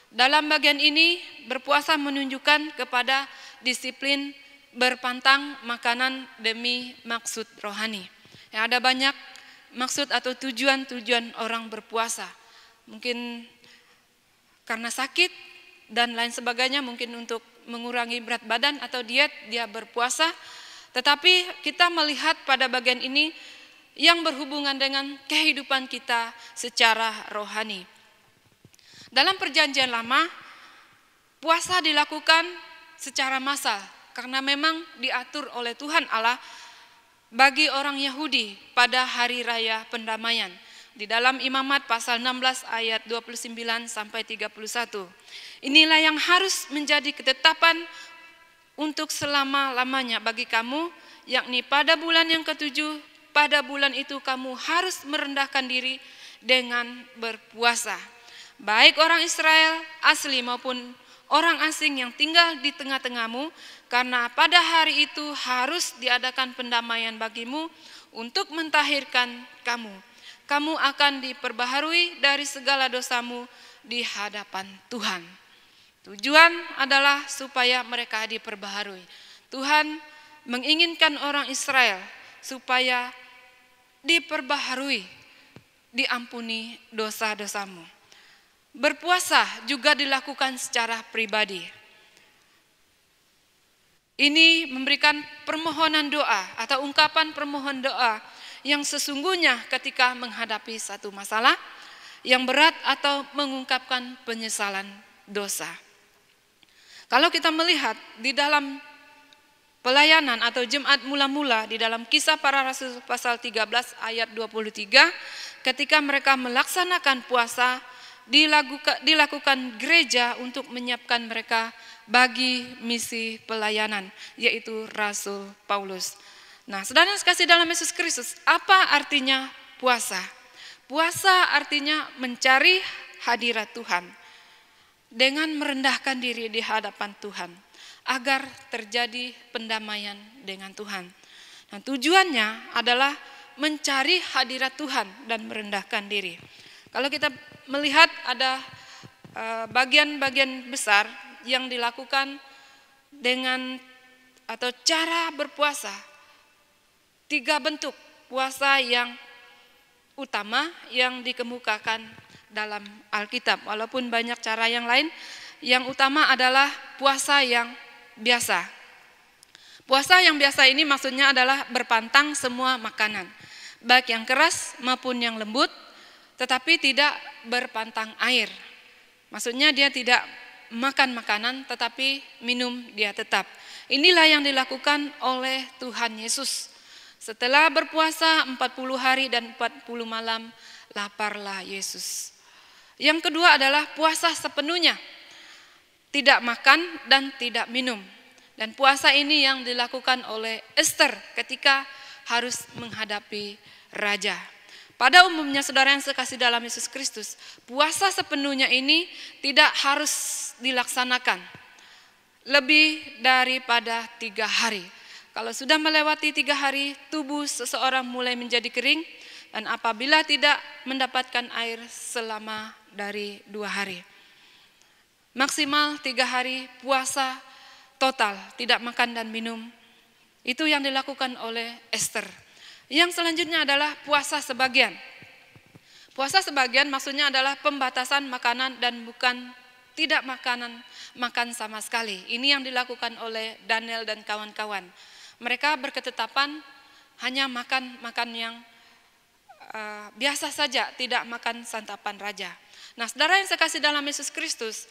Dalam bagian ini berpuasa menunjukkan kepada disiplin berpantang makanan demi maksud rohani. Yang ada banyak maksud atau tujuan-tujuan orang berpuasa. Mungkin karena sakit dan lain sebagainya, mungkin untuk mengurangi berat badan atau diet dia berpuasa. Tetapi kita melihat pada bagian ini yang berhubungan dengan kehidupan kita secara rohani. Dalam perjanjian lama, puasa dilakukan secara massal karena memang diatur oleh Tuhan Allah bagi orang Yahudi pada hari raya pendamaian. Di dalam Imamat pasal 16 ayat 29 sampai 31. Inilah yang harus menjadi ketetapan untuk selama-lamanya bagi kamu, yakni pada bulan yang ketujuh, pada bulan itu kamu harus merendahkan diri dengan berpuasa. baik orang Israel asli maupun orang asing yang tinggal di tengah-tengahmu, karena pada hari itu harus diadakan pendamaian bagimu untuk mentahirkan kamu. Kamu akan diperbaharui dari segala dosamu di hadapan Tuhan. Tujuan adalah supaya mereka diperbaharui. Tuhan menginginkan orang Israel supaya diperbaharui, diampuni dosa-dosamu. Berpuasa juga dilakukan secara pribadi. Ini memberikan permohonan doa atau ungkapan permohonan doa yang sesungguhnya ketika menghadapi satu masalah yang berat atau mengungkapkan penyesalan dosa. Kalau kita melihat di dalam pelayanan atau jemaat mula-mula di dalam Kisah Para Rasul pasal 13 ayat 23, ketika mereka melaksanakan puasa, dilakukan gereja untuk menyiapkan mereka bagi misi pelayanan, yaitu Rasul Paulus. Nah, saudara yang sekasih dalam Yesus Kristus, apa artinya puasa? Puasa artinya mencari hadirat Tuhan dengan merendahkan diri di hadapan Tuhan agar terjadi pendamaian dengan Tuhan. Nah, tujuannya adalah mencari hadirat Tuhan dan merendahkan diri. Kalau kita melihat ada bagian-bagian besar yang dilakukan dengan atau cara berpuasa. 3 bentuk puasa yang utama yang dikemukakan dalam Alkitab. Walaupun banyak cara yang lain, yang utama adalah puasa yang biasa. Puasa yang biasa ini maksudnya adalah berpantang semua makanan, baik yang keras maupun yang lembut, tetapi tidak berpantang air. Maksudnya dia tidak makan makanan tetapi minum dia tetap. Inilah yang dilakukan oleh Tuhan Yesus. Setelah berpuasa 40 hari dan 40 malam, laparlah Yesus. Yang kedua adalah puasa sepenuhnya. Tidak makan dan tidak minum. Dan puasa ini yang dilakukan oleh Esther ketika harus menghadapi raja. Pada umumnya saudara yang sekasih dalam Yesus Kristus, puasa sepenuhnya ini tidak harus dilaksanakan lebih daripada 3 hari. Kalau sudah melewati 3 hari, tubuh seseorang mulai menjadi kering, dan apabila tidak mendapatkan air selama dari 2 hari. Maksimal 3 hari puasa total, tidak makan dan minum. Itu yang dilakukan oleh Esther. Yang selanjutnya adalah puasa sebagian. Puasa sebagian maksudnya adalah pembatasan makanan dan bukan tidak makan sama sekali. Ini yang dilakukan oleh Daniel dan kawan-kawan. Mereka berketetapan hanya makan yang biasa saja, tidak makan santapan raja. Nah, saudara yang sekasih dalam Yesus Kristus,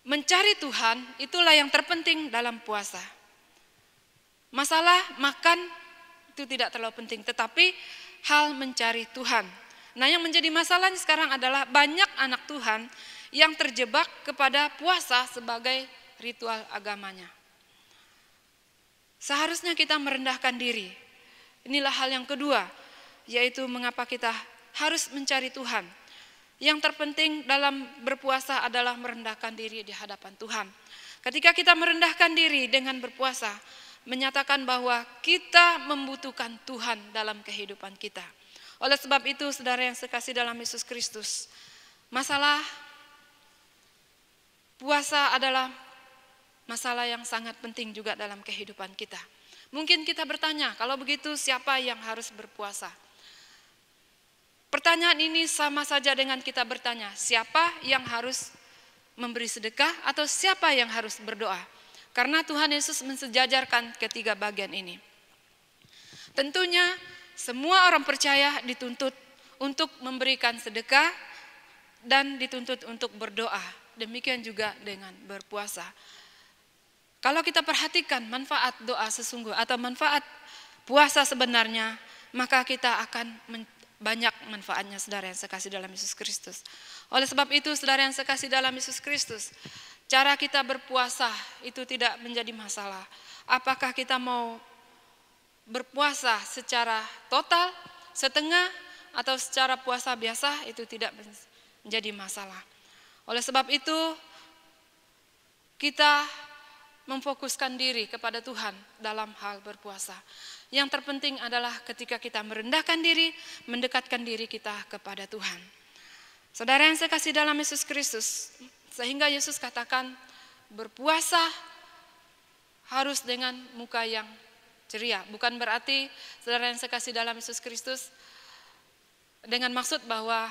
mencari Tuhan itulah yang terpenting dalam puasa. Masalah makan itu tidak terlalu penting, tetapi hal mencari Tuhan. Nah, yang menjadi masalah sekarang adalah banyak anak Tuhan yang terjebak kepada puasa sebagai ritual agamanya. Seharusnya kita merendahkan diri. Inilah hal yang kedua, yaitu mengapa kita harus mencari Tuhan. Yang terpenting dalam berpuasa adalah merendahkan diri di hadapan Tuhan. Ketika kita merendahkan diri dengan berpuasa, menyatakan bahwa kita membutuhkan Tuhan dalam kehidupan kita. Oleh sebab itu, saudara yang sekasih dalam Yesus Kristus, masalah puasa adalah masalah yang sangat penting juga dalam kehidupan kita. Mungkin kita bertanya, kalau begitu siapa yang harus berpuasa? Pertanyaan ini sama saja dengan kita bertanya, siapa yang harus memberi sedekah atau siapa yang harus berdoa? Karena Tuhan Yesus mensejajarkan ketiga bagian ini. Tentunya semua orang percaya dituntut untuk memberikan sedekah dan dituntut untuk berdoa. Demikian juga dengan berpuasa. Kalau kita perhatikan manfaat doa sesungguh atau manfaat puasa sebenarnya, maka kita akan banyak manfaatnya, saudara yang sekasih dalam Yesus Kristus. Oleh sebab itu, saudara yang sekasih dalam Yesus Kristus, cara kita berpuasa itu tidak menjadi masalah. Apakah kita mau berpuasa secara total, setengah, atau secara puasa biasa, itu tidak menjadi masalah. Oleh sebab itu, kita memfokuskan diri kepada Tuhan dalam hal berpuasa. Yang terpenting adalah ketika kita merendahkan diri, mendekatkan diri kita kepada Tuhan. Saudara yang saya kasih dalam Yesus Kristus, sehingga Yesus katakan berpuasa harus dengan muka yang ceria. Bukan berarti saudara yang saya kasih dalam Yesus Kristus dengan maksud bahwa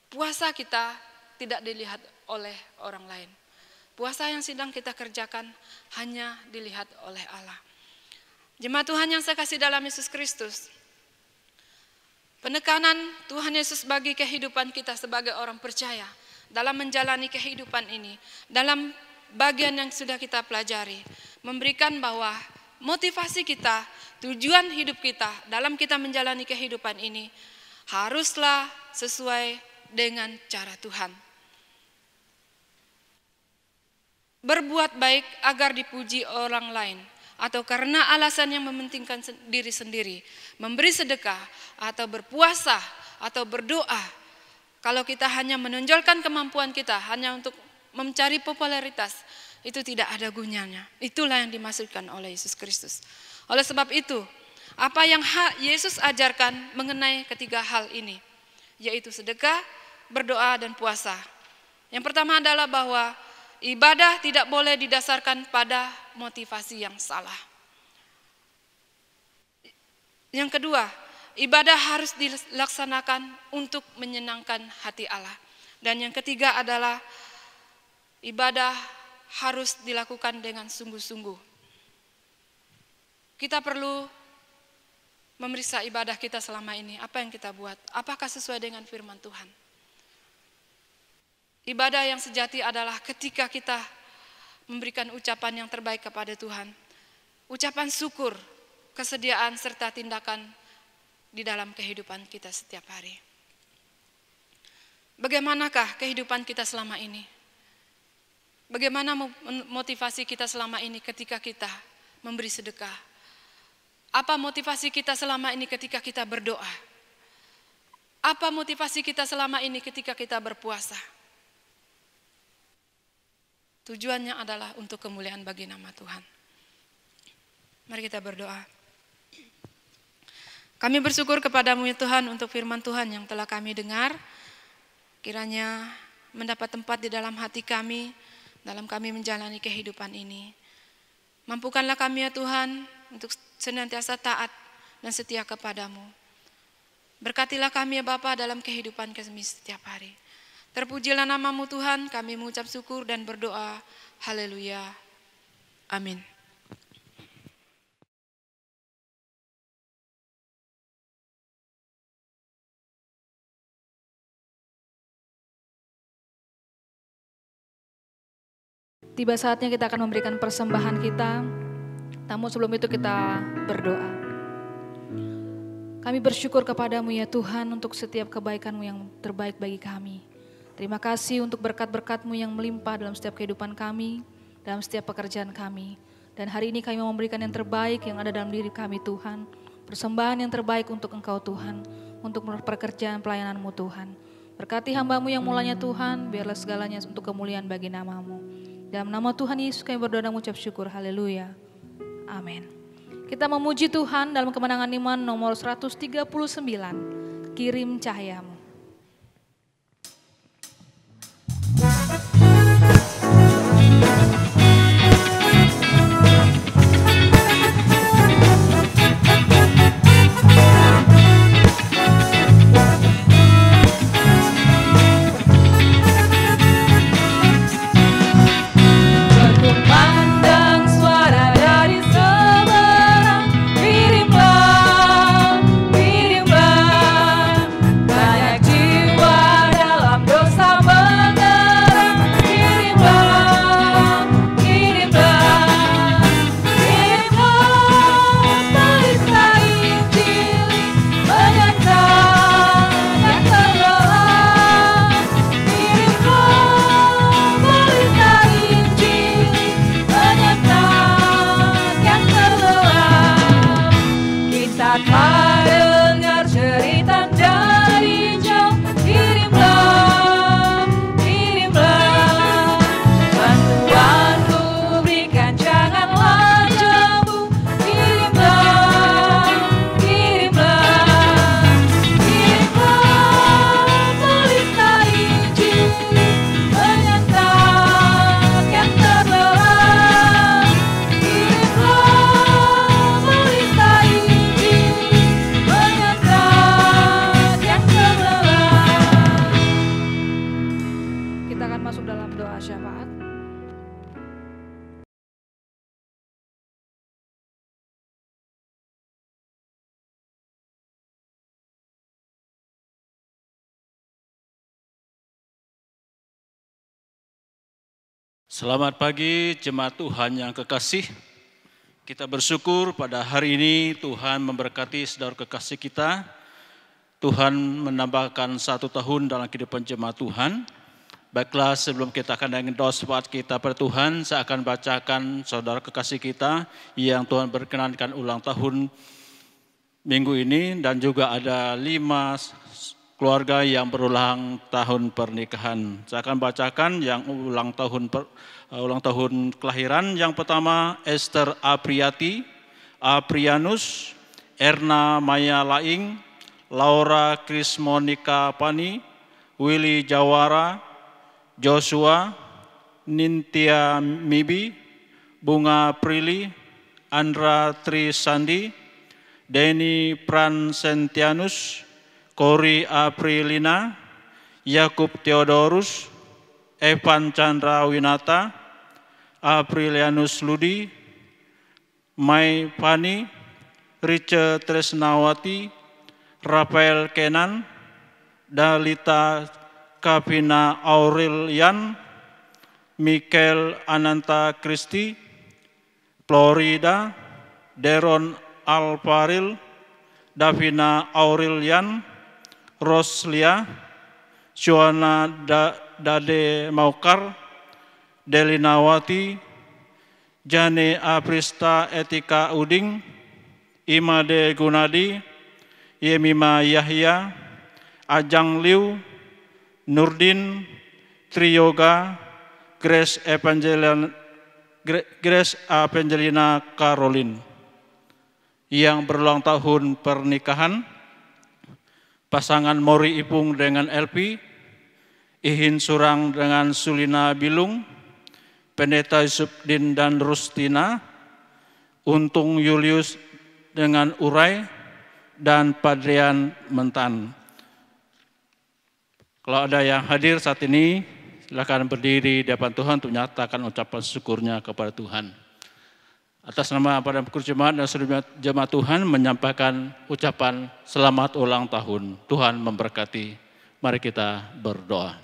puasa kita tidak dilihat oleh orang lain. Puasa yang sedang kita kerjakan hanya dilihat oleh Allah. Jemaat Tuhan yang saya kasih dalam Yesus Kristus, penekanan Tuhan Yesus bagi kehidupan kita sebagai orang percaya dalam menjalani kehidupan ini, dalam bagian yang sudah kita pelajari, memberikan bahwa motivasi kita, tujuan hidup kita dalam kita menjalani kehidupan ini haruslah sesuai dengan cara Tuhan. Berbuat baik agar dipuji orang lain, atau karena alasan yang mementingkan diri sendiri, memberi sedekah, atau berpuasa, atau berdoa. Kalau kita hanya menonjolkan kemampuan kita, hanya untuk mencari popularitas, itu tidak ada gunanya. Itulah yang dimaksudkan oleh Yesus Kristus. Oleh sebab itu, apa yang Yesus ajarkan mengenai ketiga hal ini, yaitu sedekah, berdoa, dan puasa. Yang pertama adalah bahwa ibadah tidak boleh didasarkan pada motivasi yang salah. Yang kedua, ibadah harus dilaksanakan untuk menyenangkan hati Allah. Dan yang ketiga adalah ibadah harus dilakukan dengan sungguh-sungguh. Kita perlu memeriksa ibadah kita selama ini. Apa yang kita buat? Apakah sesuai dengan firman Tuhan? Ibadah yang sejati adalah ketika kita memberikan ucapan yang terbaik kepada Tuhan. Ucapan syukur, kesediaan, serta tindakan di dalam kehidupan kita setiap hari. Bagaimanakah kehidupan kita selama ini? Bagaimana motivasi kita selama ini ketika kita memberi sedekah? Apa motivasi kita selama ini ketika kita berdoa? Apa motivasi kita selama ini ketika kita berpuasa? Tujuannya adalah untuk kemuliaan bagi nama Tuhan. Mari kita berdoa. Kami bersyukur kepadamu ya Tuhan untuk firman Tuhan yang telah kami dengar. Kiranya mendapat tempat di dalam hati kami, dalam kami menjalani kehidupan ini. Mampukanlah kami ya Tuhan untuk senantiasa taat dan setia kepadamu. Berkatilah kami ya Bapa dalam kehidupan kami setiap hari. Terpujilah namamu Tuhan, kami mengucap syukur dan berdoa. Haleluya. Amin. Tiba saatnya kita akan memberikan persembahan kita, namun sebelum itu kita berdoa. Kami bersyukur kepadamu ya Tuhan untuk setiap kebaikanmu yang terbaik bagi kami. Terima kasih untuk berkat-berkat-Mu yang melimpah dalam setiap kehidupan kami, dalam setiap pekerjaan kami. Dan hari ini kami mau memberikan yang terbaik yang ada dalam diri kami Tuhan. Persembahan yang terbaik untuk Engkau Tuhan, untuk pekerjaan pelayanan-Mu Tuhan. Berkati hamba-Mu yang mulanya Tuhan, biarlah segalanya untuk kemuliaan bagi nama-Mu. Dalam nama Tuhan Yesus kami berdoa dan mengucap syukur, haleluya. Amin. Kita memuji Tuhan dalam kemenangan iman nomor 139, kirim cahayamu. Berkumandang suara dari seberang, kirimlah, kirimlah banyak bersyafaat. Selamat pagi jemaat Tuhan yang kekasih. Kita bersyukur pada hari ini Tuhan memberkati saudara kekasih kita. Tuhan menambahkan 1 tahun dalam kehidupan jemaat Tuhan. Baiklah, sebelum kita akan dengan doa syafaat kita pada Tuhan, saya akan bacakan saudara kekasih kita yang Tuhan berkenankan ulang tahun minggu ini, dan juga ada 5 keluarga yang berulang tahun pernikahan. Saya akan bacakan yang ulang tahun kelahiran. Yang pertama, Esther Aprianus, Erna Maya Laing, Laura Krismonika Pani, Willy Jawara, Joshua, Nintia Mibi, Bunga Prilly, Andra Trisandi, Denny Pransentianus, Kori Aprilina, Yakub Theodorus, Evan Chandra Winata, Aprilianus Ludi, Mai Pani, Rice Tresnawati, Rafael Kenan, Dalita Kavina Aurelian, Michael Ananta Kristi, Florida, Deron Alvaril, Davina Aurelian, Roslia, Joanna Dade Maukar, Delinawati, Jane Aprista Etika Uding, Imade Gunadi, Yemima Yahya, Ajang Liu, Nurdin, Triyoga, Grace Evangelina Caroline. Yang berulang tahun pernikahan, pasangan Mori Ipung dengan Elpi, Ihin Surang dengan Sulina Bilung, Pendeta Yusufdin dan Rustina, Untung Julius dengan Urai, dan Padrian Mentan. Kalau ada yang hadir saat ini, silakan berdiri di hadapan Tuhan untuk menyatakan ucapan syukurnya kepada Tuhan. Atas nama pada jemaat dan seluruh jemaat Tuhan menyampaikan ucapan selamat ulang tahun. Tuhan memberkati. Mari kita berdoa.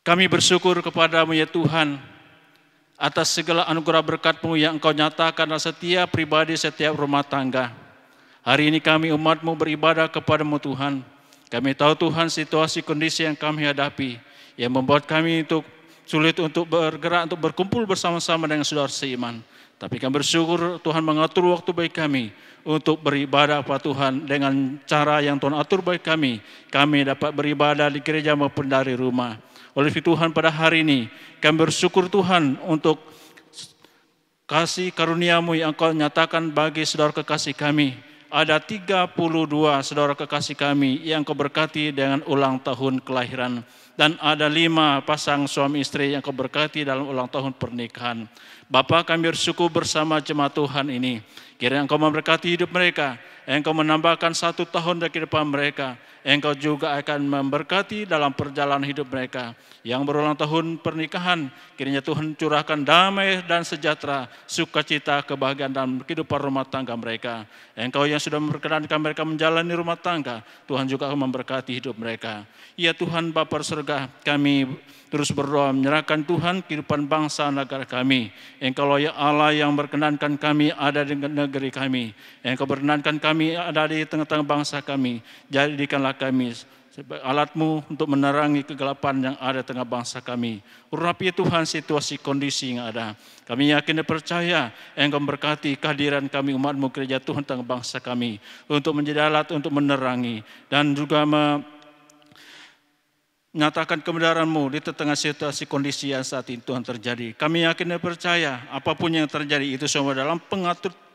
Kami bersyukur kepadamu ya Tuhan, atas segala anugerah berkat-Mu yang Engkau nyatakan dalam setiap pribadi, setiap rumah tangga. Hari ini kami umat-Mu beribadah kepadamu Tuhan. Kami tahu Tuhan situasi kondisi yang kami hadapi, yang membuat kami sulit untuk bergerak, untuk berkumpul bersama-sama dengan saudara seiman. Tapi kami bersyukur Tuhan mengatur waktu bagi kami untuk beribadah kepada Tuhan dengan cara yang Tuhan atur bagi kami. Kami dapat beribadah di gereja maupun dari rumah. Oleh itu Tuhan, pada hari ini kami bersyukur Tuhan untuk kasih karunia-Mu yang Engkau nyatakan bagi saudara kekasih kami. Ada 32 saudara kekasih kami yang Kau berkati dengan ulang tahun kelahiran. Dan ada 5 pasang suami istri yang Kau berkati dalam ulang tahun pernikahan. Bapa, kami bersyukur bersama jemaat Tuhan ini. Kiranya Engkau memberkati hidup mereka. Engkau menambahkan 1 tahun dari kehidupan mereka. Engkau juga akan memberkati dalam perjalanan hidup mereka. Yang berulang tahun pernikahan, kiranya Tuhan curahkan damai dan sejahtera, sukacita, kebahagiaan dalam kehidupan rumah tangga mereka. Engkau yang sudah memperkenankan mereka menjalani rumah tangga, Tuhan juga akan memberkati hidup mereka. Ya Tuhan Bapa surga, kami terus berdoa menyerahkan Tuhan kehidupan bangsa negara kami. Engkau ya Allah yang berkenankan kami ada di negeri kami. Engkau berkenankan kami ada di tengah-tengah bangsa kami. Jadikanlah kami alat-Mu untuk menerangi kegelapan yang ada di tengah bangsa kami. Urapi Tuhan situasi kondisi yang ada. Kami yakin dan percaya Engkau memberkati kehadiran kami umat-Mu gereja Tuhan tengah bangsa kami. Untuk menjadi alat untuk menerangi dan juga nyatakan kebenaran-Mu di tengah situasi kondisi yang saat ini Tuhan terjadi. Kami yakin dan percaya apapun yang terjadi itu semua dalam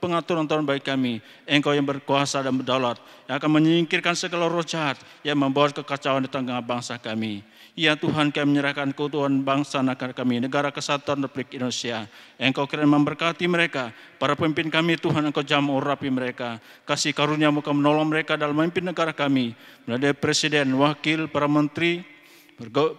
pengaturan Tuhan bagi kami. Engkau yang berkuasa dan berdaulat, yang akan menyingkirkan segala roh jahat yang membawa kekacauan di tengah bangsa kami. Ya Tuhan, kami menyerahkan keutuhan bangsa negara kami, Negara Kesatuan Republik Indonesia. Engkau kiranya memberkati mereka, para pemimpin kami Tuhan, Engkau jamah urapi mereka. Kasih karunia-Mu menolong mereka dalam memimpin negara kami. Mulai dari Presiden, Wakil, para Menteri,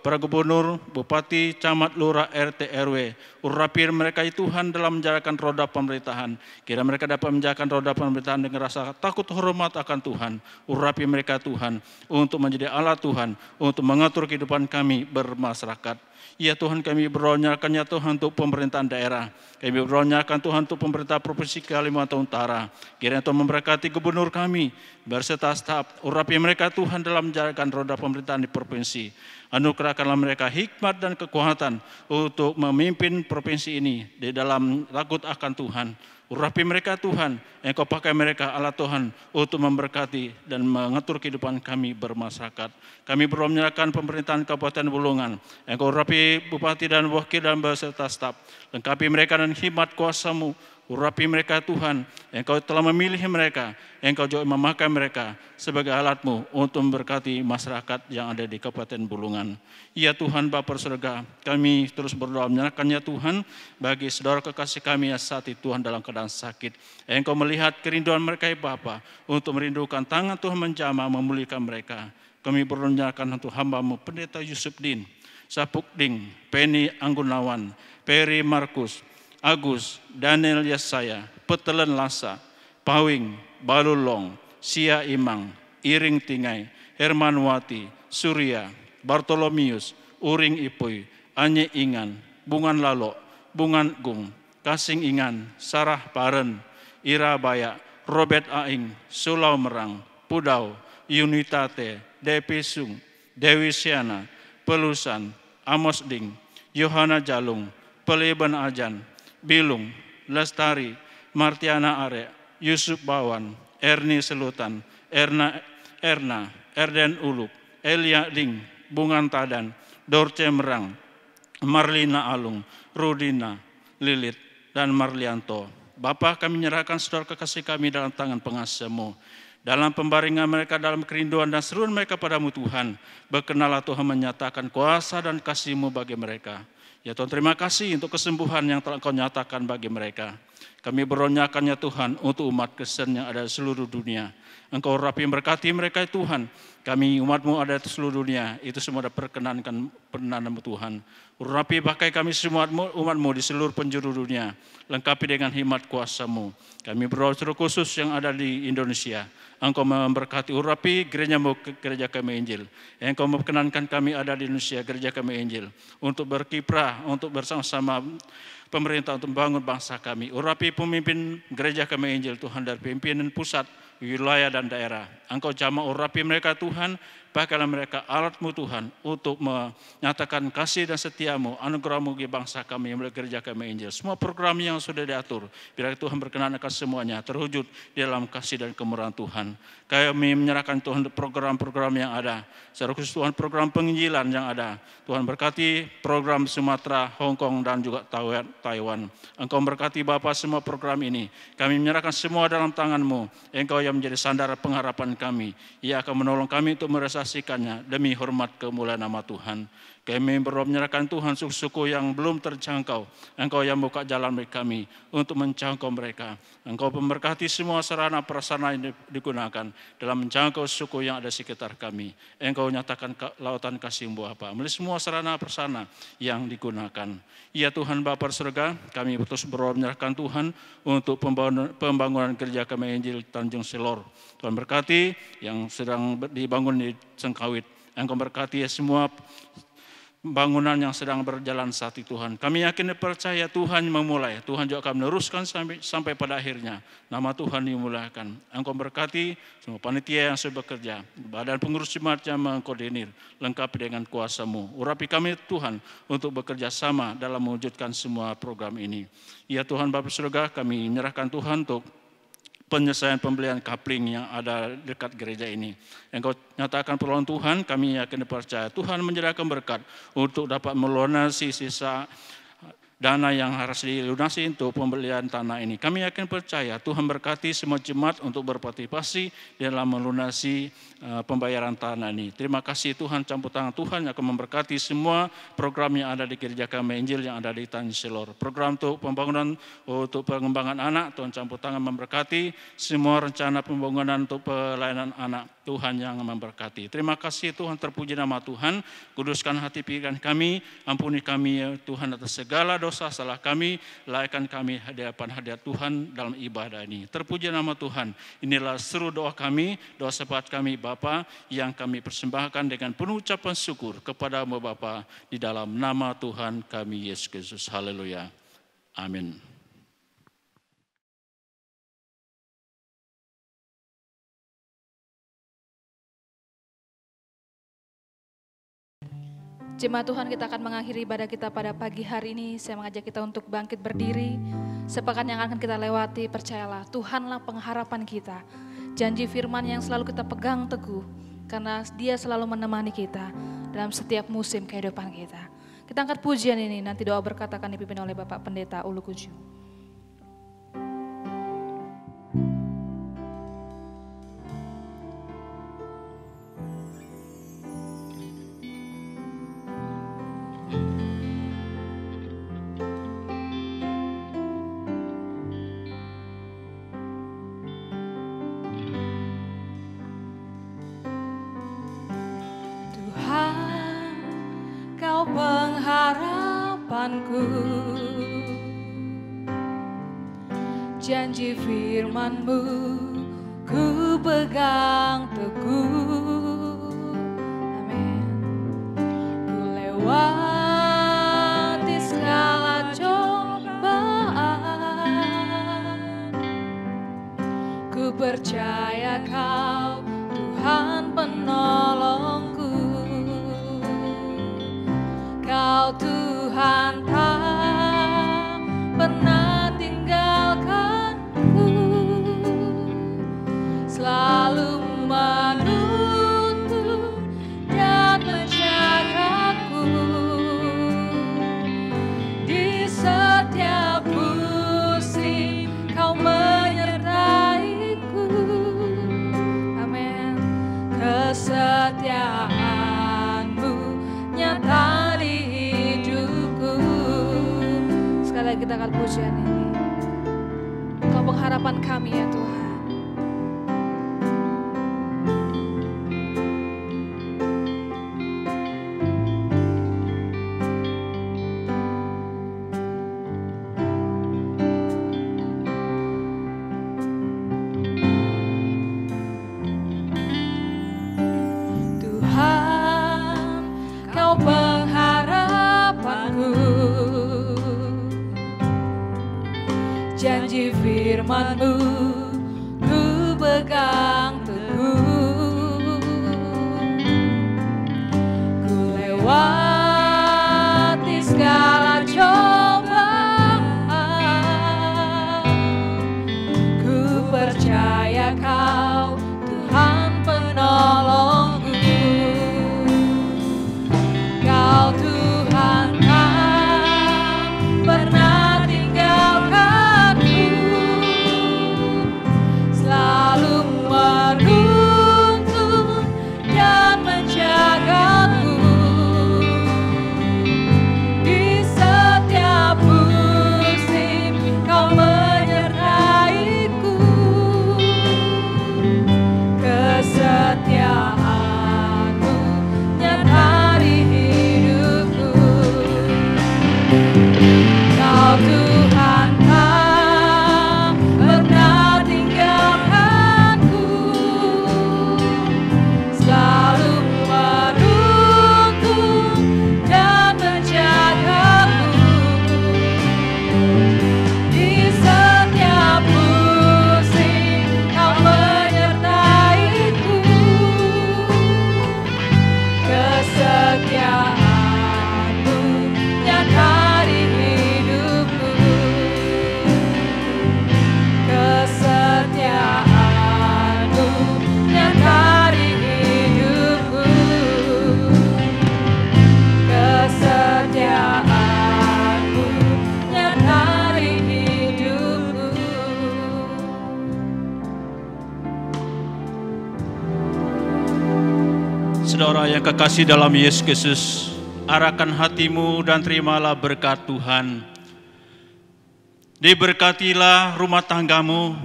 para gubernur, bupati, camat, lurah, RT, RW. Urapi mereka Tuhan dalam menjalankan roda pemerintahan. Kira mereka dapat menjalankan roda pemerintahan dengan rasa takut hormat akan Tuhan. Urapi mereka Tuhan untuk menjadi alat Tuhan, untuk mengatur kehidupan kami bermasyarakat. Ya Tuhan, kami berdoa nyalakan ya Tuhan untuk pemerintahan daerah. Kami berdoa nyalakan Tuhan untuk pemerintah Provinsi Kalimantan Utara. Kiranya Tuhan memberkati gubernur kami berserta staf. Urapi mereka Tuhan dalam menjalankan roda pemerintahan di provinsi. Anugerahkanlah mereka hikmat dan kekuatan untuk memimpin provinsi ini di dalam takut akan Tuhan. Urapi mereka Tuhan, Engkau pakai mereka alat Tuhan untuk memberkati dan mengatur kehidupan kami bermasyarakat. Kami berdoa menyerahkan pemerintahan Kabupaten Bulungan. Engkau urapi bupati dan wakil dan beserta staf. Lengkapi mereka dan hikmat kuasa-Mu. Urapi mereka Tuhan, Engkau telah memilih mereka, Engkau juga memakai mereka sebagai alat-Mu untuk memberkati masyarakat yang ada di Kabupaten Bulungan. Ya Tuhan Bapa surga, kami terus berdoa menyerahkannya Tuhan bagi saudara kekasih kami yang saat itu Tuhan dalam keadaan sakit. Engkau melihat kerinduan mereka Bapa untuk merindukan tangan Tuhan menjamah memulihkan mereka. Kami berdoa menyerahkan untuk hamba-Mu Pendeta Yusuf Din, Sapuk Ding, Penny Anggunawan, Peri Markus, Agus, Daniel Yesaya, Petelen Lasa, Pawing, Balulong, Sia Imang, Iring Tingai, Hermanwati, Surya, Bartolomius, Uring Ipuy, Anye Ingan, Bungan Lalok, Bungan Gung, Kasing Ingan, Sarah Paren, Ira Bayak, Robert Aing, Sulau Merang, Pudau, Yunitate, Depi Sung, Dewi Siana, Pelusan, Amos Ding, Yohana Jalung, Peleben Ajan, Bilung, Lestari, Martiana Are, Yusuf Bawan, Erni Selutan, Erna, Erden Uluk, Elia Ding, Bungan Tadan, Dorce Merang, Marlina Alung, Rudina, Lilit, dan Marlianto. Bapa, kami menyerahkan saudara kekasih kami dalam tangan pengasih-Mu. Dalam pembaringan mereka, dalam kerinduan dan seruan mereka padamu Tuhan, berkenalah Tuhan menyatakan kuasa dan kasih-Mu bagi mereka. Ya Tuhan, terima kasih untuk kesembuhan yang telah Engkau nyatakan bagi mereka. Kami berdoakan ya Tuhan untuk umat Kristen yang ada di seluruh dunia. Engkau rapi berkati mereka Tuhan. Kami umat-Mu ada di seluruh dunia. Itu semua diperkenankan nama Tuhan. Rapi pakai kami semua umat-Mu di seluruh penjuru dunia. Lengkapi dengan hikmat kuasa-Mu. Kami berdoa seluruh khusus yang ada di Indonesia. Engkau memberkati urapi gereja-Mu, gereja kami Injil. Engkau memperkenankan kami ada di Indonesia, gereja kami Injil. Untuk berkiprah, untuk bersama-sama pemerintah untuk membangun bangsa kami. Urapi pemimpin gereja kami Injil Tuhan dari pimpinan pusat, wilayah dan daerah. Engkau jamah urapi mereka Tuhan, pakailah mereka alat-Mu Tuhan untuk menyatakan kasih dan setia-Mu, anugerah-Mu bagi bangsa kami yang gereja kami Injil. Semua program yang sudah diatur, biar Tuhan berkenan akan semuanya terwujud di dalam kasih dan kemurahan Tuhan. Kami menyerahkan Tuhan program-program yang ada, secara khusus Tuhan program penginjilan yang ada. Tuhan berkati program Sumatera, Hong Kong dan juga Taiwan. Engkau berkati Bapa semua program ini. Kami menyerahkan semua dalam tangan-Mu. Engkau yang menjadi sandara pengharapan kami. Ia akan menolong kami untuk merealisasikannya demi hormat kemuliaan nama Tuhan. Kami berdoa menyerahkan Tuhan suku-suku yang belum terjangkau. Engkau yang buka jalan bagi kami untuk menjangkau mereka. Engkau memberkati semua sarana prasarana yang digunakan dalam menjangkau suku yang ada di sekitar kami. Engkau nyatakan lautan kasih-Mu Bapa melalui semua sarana prasarana yang digunakan. Ya Tuhan Bapa surga, kami terus berdoa menyerahkan Tuhan untuk pembangunan gereja kami Injil Tanjung Selor. Tuhan berkati yang sedang dibangun di Sengkawit. Engkau berkati semua bangunan yang sedang berjalan saat itu Tuhan. Kami yakin dan percaya Tuhan memulai. Tuhan juga akan meneruskan sampai pada akhirnya. Nama Tuhan dimuliakan. Engkau berkati semua panitia yang sudah bekerja. Badan pengurus jemaat yang mengkoordinir. Lengkapi dengan kuasa-Mu. Urapi kami Tuhan untuk bekerja sama dalam mewujudkan semua program ini. Ya Tuhan Bapa surga, kami menyerahkan Tuhan untuk penyelesaian pembelian kapling yang ada dekat gereja ini. Engkau nyatakan pertolongan Tuhan, kami yakin dan percaya Tuhan menyediakan berkat untuk dapat melunasi sisa dana yang harus dilunasi untuk pembelian tanah ini. Kami yakin percaya Tuhan berkati semua jemaat untuk berpartisipasi dalam melunasi pembayaran tanah ini. Terima kasih Tuhan, campur tangan Tuhan yang akan memberkati semua program yang ada di Gereja Kami Injil yang ada di Tanjung Selor. Program untuk pembangunan, untuk pengembangan anak, Tuhan campur tangan memberkati. Semua rencana pembangunan untuk pelayanan anak, Tuhan yang memberkati. Terima kasih Tuhan, terpuji nama Tuhan. Kuduskan hati pikiran kami, ampuni kami ya Tuhan atas segala dosa salah kami, layakkan kami hadapan hadirat Tuhan dalam ibadah ini. Terpuji nama Tuhan. Inilah seru doa kami, doa syafaat kami Bapa yang kami persembahkan dengan penuh ucapan syukur kepada-Mu Bapa di dalam nama Tuhan kami Yesus Kristus. Haleluya. Amin. Jemaat Tuhan, kita akan mengakhiri ibadah kita pada pagi hari ini. Saya mengajak kita untuk bangkit berdiri. Sepekan yang akan kita lewati, percayalah Tuhanlah pengharapan kita. Janji firman yang selalu kita pegang teguh, karena Dia selalu menemani kita dalam setiap musim kehidupan kita. Kita angkat pujian ini, nanti doa berkat akan dipimpin oleh Bapak Pendeta Ulu Kuju. Pengharapanku, janji firman-Mu ku pegang teguh. Amin. Ku lewati segala cobaan, ku percaya Kau Tuhan penolongku. Kau Tuhan tak pernah tinggalkanku, selalu menuntun dan menjagaku. Di setiap musim Kau menyertaiku. Amin. Kesetiaan-Mu nyata kita akan pujian ini. Kau pengharapan kami ya Tuhan. Tuhan, Kau pengharapanku, janji firman-Mu ku pegang teguh. Ku lewati segala cobaan, ku percaya Kau Tuhan penolongku. Kau Tuhan tak pernah tinggalkanku, selalu menuntun dan menjagaku. kita yang kekasih dalam Yesus Kristus, arahkan hatimu dan terimalah berkat Tuhan. Diberkatilah rumah tanggamu,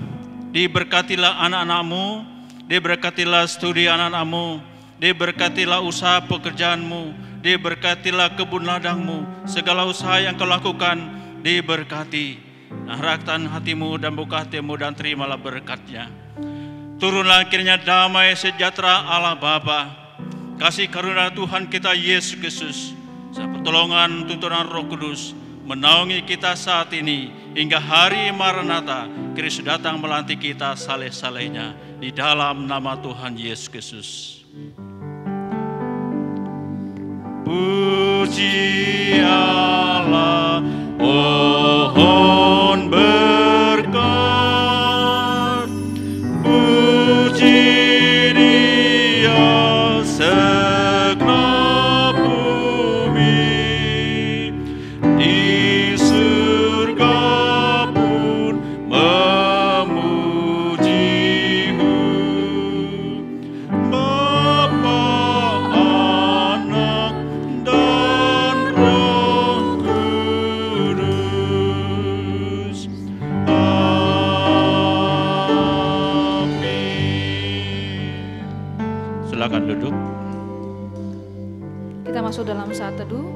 diberkatilah anak-anakmu, diberkatilah studi anak-anakmu, diberkatilah usaha pekerjaanmu, diberkatilah kebun ladangmu, segala usaha yang kau lakukan diberkati. Arahkan hatimu dan buka hatimu dan terimalah berkatnya. Turunlah kiranya damai sejahtera Allah Bapa, kasih karunia Tuhan kita Yesus Kristus, pertolongan tuntunan Roh Kudus menaungi kita saat ini hingga hari Maranatha, Kristus datang melantik kita saleh-salehnya di dalam nama Tuhan Yesus Kristus. Puji Allah, pohon berkat, puji Dia segenap bumi, di surga pun memuji-Mu, Bapa, Anak, dan Roh Kudus. Amin. Silakan duduk. Kita masuk dalam saat teduh.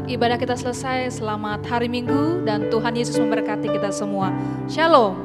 Ibadah kita selesai. Selamat hari Minggu dan Tuhan Yesus memberkati kita semua. Shalom.